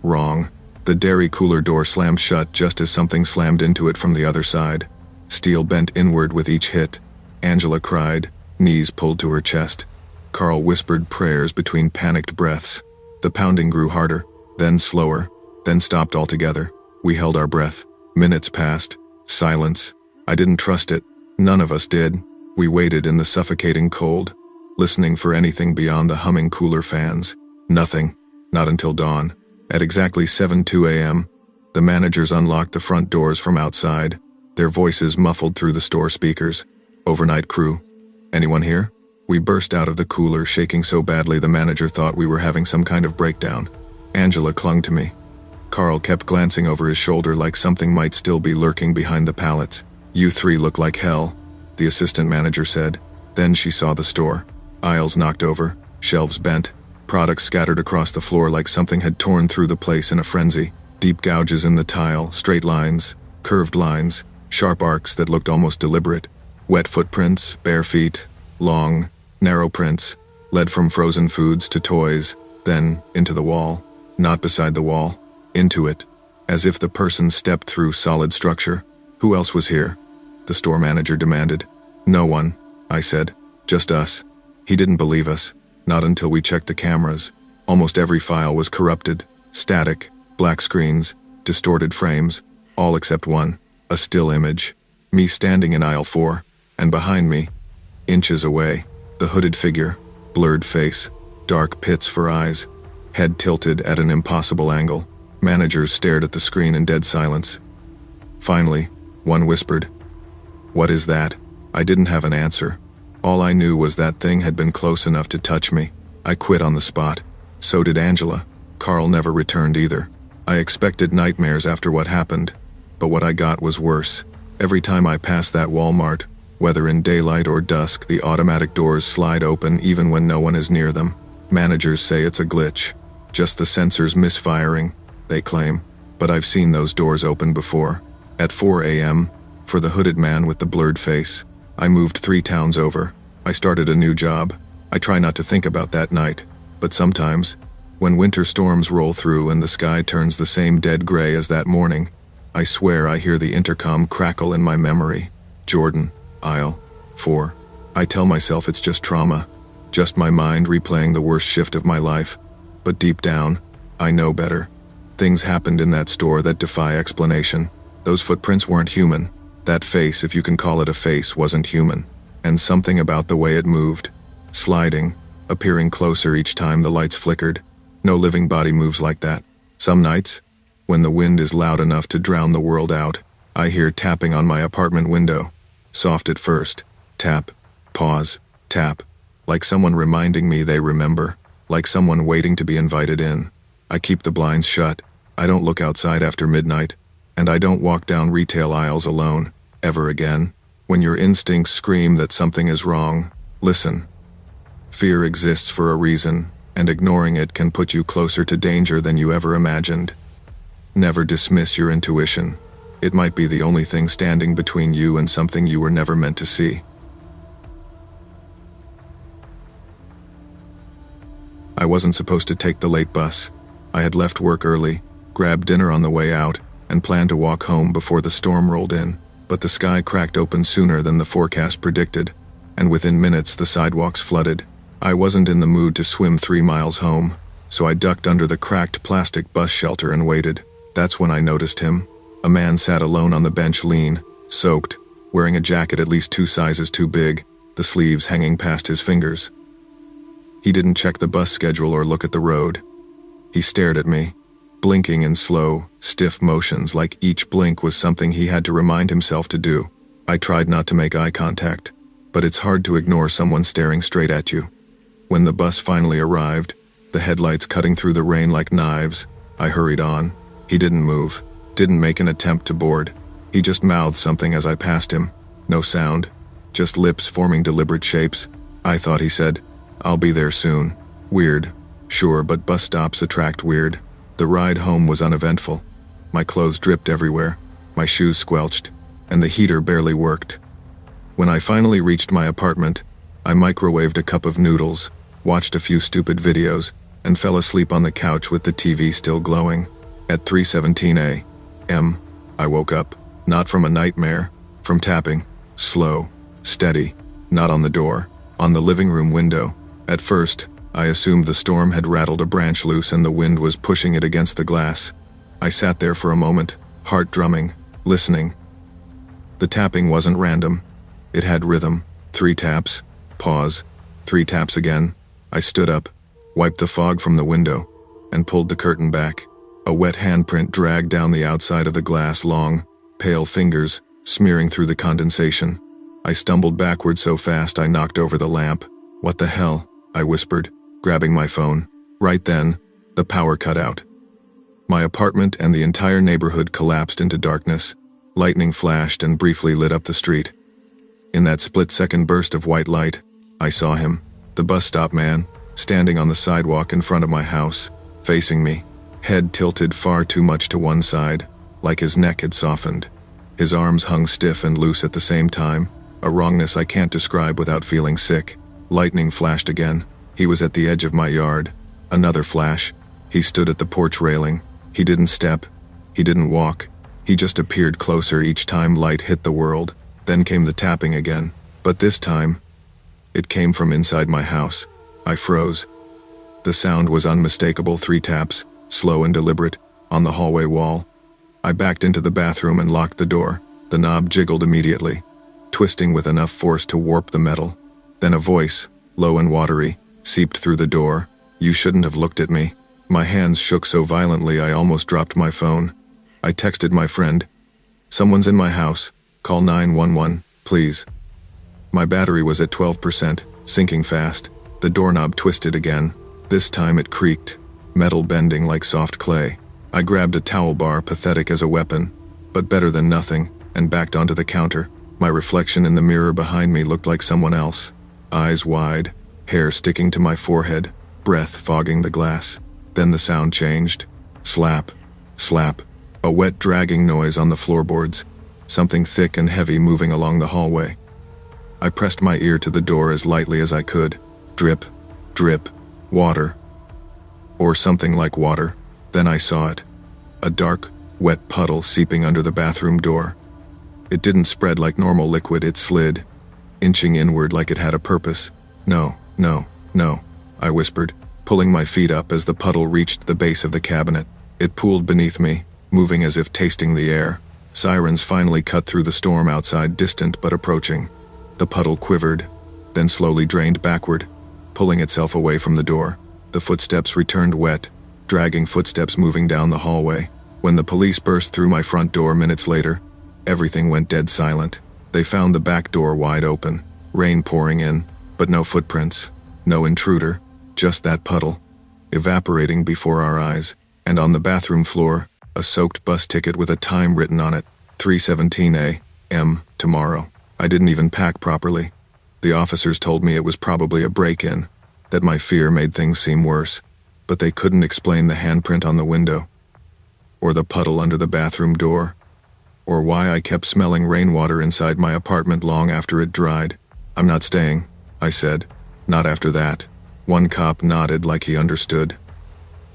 [SPEAKER 1] wrong. The dairy cooler door slammed shut just as something slammed into it from the other side. Steel bent inward with each hit. Angela cried, knees pulled to her chest. Carl whispered prayers between panicked breaths. The pounding grew harder, then slower, then stopped altogether. We held our breath. Minutes passed. Silence. I didn't trust it. None of us did. We waited in the suffocating cold, listening for anything beyond the humming cooler fans. Nothing. Not until dawn. At exactly 7:02 a.m., the managers unlocked the front doors from outside, their voices muffled through the store speakers. Overnight crew. Anyone here? We burst out of the cooler, shaking so badly the manager thought we were having some kind of breakdown. Angela clung to me. Carl kept glancing over his shoulder like something might still be lurking behind the pallets. "You three look like hell," the assistant manager said. Then she saw the store. Aisles knocked over, shelves bent, products scattered across the floor like something had torn through the place in a frenzy. Deep gouges in the tile, straight lines, curved lines, sharp arcs that looked almost deliberate. Wet footprints, bare feet, long, narrow prints, led from frozen foods to toys, then into the wall. Not beside the wall, into it, as if the person stepped through solid structure. Who else was here? The store manager demanded. No one, I said. Just us. He didn't believe us. Not until we checked the cameras. Almost every file was corrupted, static, black screens, distorted frames, all except one, a still image. Me standing in aisle 4, and behind me, inches away, the hooded figure, blurred face, dark pits for eyes, head tilted at an impossible angle. Managers stared at the screen in dead silence. Finally, one whispered, "What is that?" I didn't have an answer. All I knew was that thing had been close enough to touch me. I quit on the spot. So did Angela. Carl never returned either. I expected nightmares after what happened, but what I got was worse. Every time I pass that Walmart, whether in daylight or dusk, the automatic doors slide open even when no one is near them. Managers say it's a glitch. Just the sensors misfiring, they claim. But I've seen those doors open before. At 4 a.m., for the hooded man with the blurred face. I moved 3 towns over. I started a new job. I try not to think about that night. But sometimes, when winter storms roll through and the sky turns the same dead gray as that morning, I swear I hear the intercom crackle in my memory. Jordan, aisle 4. I tell myself it's just trauma, just my mind replaying the worst shift of my life. But deep down, I know better. Things happened in that store that defy explanation. Those footprints weren't human. That face, if you can call it a face, wasn't human. And something about the way it moved, sliding, appearing closer each time the lights flickered. No living body moves like that. Some nights, when the wind is loud enough to drown the world out, I hear tapping on my apartment window. Soft at first. Tap. Pause. Tap. Like someone reminding me they remember. Like someone waiting to be invited in. I keep the blinds shut. I don't look outside after midnight. And I don't walk down retail aisles alone. Ever again. When your instincts scream that something is wrong, listen. Fear exists for a reason, and ignoring it can put you closer to danger than you ever imagined. Never dismiss your intuition. It might be the only thing standing between you and something you were never meant to see. I wasn't supposed to take the late bus. I had left work early, grabbed dinner on the way out, and planned to walk home before the storm rolled in. But the sky cracked open sooner than the forecast predicted, and within minutes the sidewalks flooded. I wasn't in the mood to swim 3 miles home, so I ducked under the cracked plastic bus shelter and waited. That's when I noticed him. A man sat alone on the bench, lean, soaked, wearing a jacket at least 2 sizes too big, the sleeves hanging past his fingers. He didn't check the bus schedule or look at the road. He stared at me, blinking in slow, stiff motions like each blink was something he had to remind himself to do. I tried not to make eye contact, but it's hard to ignore someone staring straight at you. When the bus finally arrived, the headlights cutting through the rain like knives, I hurried on. He didn't move, didn't make an attempt to board. He just mouthed something as I passed him. No sound, just lips forming deliberate shapes. I thought he said, I'll be there soon. Weird. Sure, but bus stops attract weird. The ride home was uneventful. My clothes dripped everywhere, my shoes squelched, and the heater barely worked. When I finally reached my apartment, I microwaved a cup of noodles, watched a few stupid videos, and fell asleep on the couch with the TV still glowing. At 3:17 a.m., I woke up, not from a nightmare, from tapping, slow, steady, not on the door, on the living room window. At first, I assumed the storm had rattled a branch loose and the wind was pushing it against the glass. I sat there for a moment, heart drumming, listening. The tapping wasn't random. It had rhythm. 3 taps, pause, 3 taps again. I stood up, wiped the fog from the window, and pulled the curtain back. A wet handprint dragged down the outside of the glass, long, pale fingers, smearing through the condensation. I stumbled backward so fast I knocked over the lamp. "What the hell?" I whispered, grabbing my phone. Right then, the power cut out. My apartment and the entire neighborhood collapsed into darkness. Lightning flashed and briefly lit up the street. In that split-second burst of white light, I saw him, the bus stop man, standing on the sidewalk in front of my house, facing me, head tilted far too much to one side, like his neck had softened. His arms hung stiff and loose at the same time, a wrongness I can't describe without feeling sick. Lightning flashed again. He was at the edge of my yard. Another flash. He stood at the porch railing. He didn't step. He didn't walk. He just appeared closer each time light hit the world. Then came the tapping again. But this time, it came from inside my house. I froze. The sound was unmistakable. 3 taps, slow and deliberate, on the hallway wall. I backed into the bathroom and locked the door. The knob jiggled immediately, twisting with enough force to warp the metal. Then a voice, low and watery, seeped through the door. "You shouldn't have looked at me." My hands shook so violently I almost dropped my phone. I texted my friend, "Someone's in my house. Call 911, please." My battery was at 12%, sinking fast. The doorknob twisted again. This time it creaked, metal bending like soft clay. I grabbed a towel bar, pathetic as a weapon, but better than nothing, and backed onto the counter. My reflection in the mirror behind me looked like someone else. Eyes wide, hair sticking to my forehead, breath fogging the glass. Then the sound changed. Slap, slap, a wet dragging noise on the floorboards, something thick and heavy moving along the hallway. I pressed my ear to the door as lightly as I could. Drip, drip, water. Or something like water. Then I saw it. A dark, wet puddle seeping under the bathroom door. It didn't spread like normal liquid, it slid, inching inward like it had a purpose. "No, no, no," I whispered, pulling my feet up as the puddle reached the base of the cabinet. It pooled beneath me, moving as if tasting the air. Sirens finally cut through the storm outside, distant but approaching. The puddle quivered, then slowly drained backward, pulling itself away from the door. The footsteps returned, wet, dragging footsteps moving down the hallway. When the police burst through my front door minutes later, everything went dead silent. They found the back door wide open, rain pouring in, but no footprints, no intruder, just that puddle, evaporating before our eyes. And on the bathroom floor, a soaked bus ticket with a time written on it, 3:17 a.m. tomorrow. I didn't even pack properly. The officers told me it was probably a break-in, that my fear made things seem worse, but they couldn't explain the handprint on the window, or the puddle under the bathroom door, or why I kept smelling rainwater inside my apartment long after it dried. "I'm not staying," I said. "Not after that." One cop nodded like he understood.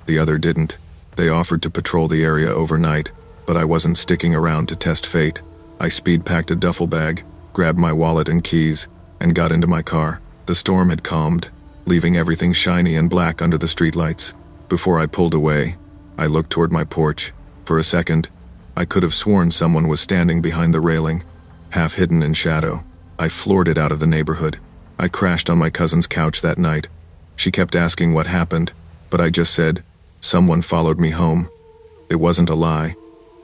[SPEAKER 1] The other didn't. They offered to patrol the area overnight, but I wasn't sticking around to test fate. I speed-packed a duffel bag, grabbed my wallet and keys, and got into my car. The storm had calmed, leaving everything shiny and black under the streetlights. Before I pulled away, I looked toward my porch. For a second, I could have sworn someone was standing behind the railing, half hidden in shadow. I floored it out of the neighborhood. I crashed on my cousin's couch that night. She kept asking what happened, but I just said, "Someone followed me home." It wasn't a lie.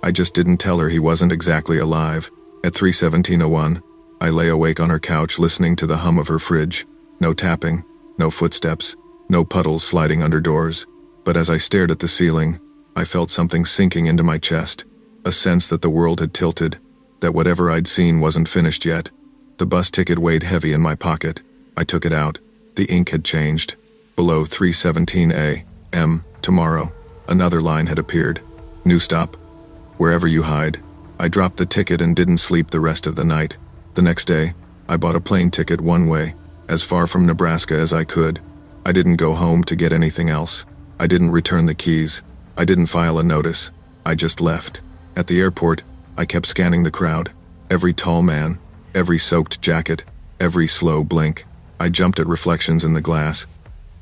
[SPEAKER 1] I just didn't tell her he wasn't exactly alive. At 3:17:01, I lay awake on her couch listening to the hum of her fridge. No tapping, no footsteps, no puddles sliding under doors. But as I stared at the ceiling, I felt something sinking into my chest. A sense that the world had tilted, that whatever I'd seen wasn't finished yet. The bus ticket weighed heavy in my pocket. I took it out, The ink had changed. Below 3:17 a.m. tomorrow, another line had appeared. New stop. Wherever you hide. I dropped the ticket and didn't sleep the rest of the night. The next day, I bought a plane ticket one way, as far from Nebraska as I could. I didn't go home to get anything else. I didn't return the keys. I didn't file a notice. I just left. At the airport, I kept scanning the crowd. Every tall man, every soaked jacket, every slow blink. I jumped at reflections in the glass,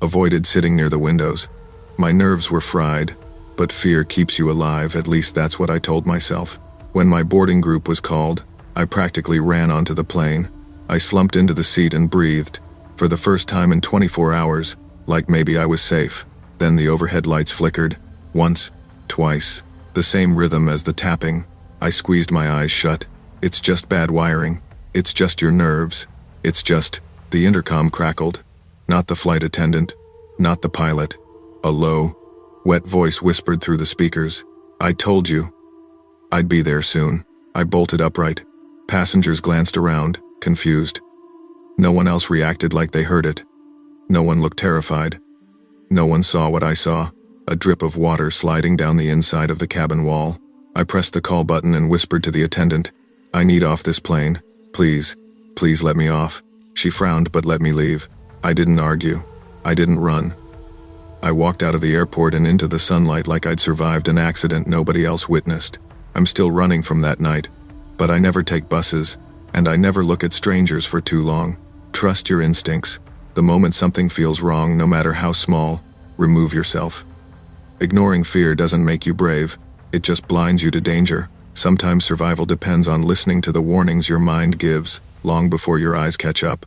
[SPEAKER 1] avoided sitting near the windows. My nerves were fried, but fear keeps you alive, at least that's what I told myself. When my boarding group was called, I practically ran onto the plane. I slumped into the seat and breathed, for the first time in 24 hours, like maybe I was safe. Then the overhead lights flickered, once, twice, the same rhythm as the tapping. I squeezed my eyes shut. It's just bad wiring. It's just your nerves. It's just, the intercom crackled. Not the flight attendant, not the pilot. A low, wet voice whispered through the speakers. I told you. I'd be there soon. I bolted upright. Passengers glanced around, confused. No one else reacted like they heard it. No one looked terrified. No one saw what I saw, a drip of water sliding down the inside of the cabin wall. I pressed the call button and whispered to the attendant, I need off this plane. Please, please let me off. She frowned but let me leave. I didn't argue. I didn't run. I walked out of the airport and into the sunlight like I'd survived an accident nobody else witnessed. I'm still running from that night, but I never take buses, and I never look at strangers for too long. Trust your instincts. The moment something feels wrong, no matter how small, remove yourself. Ignoring fear doesn't make you brave, it just blinds you to danger. Sometimes survival depends on listening to the warnings your mind gives, long before your eyes catch up.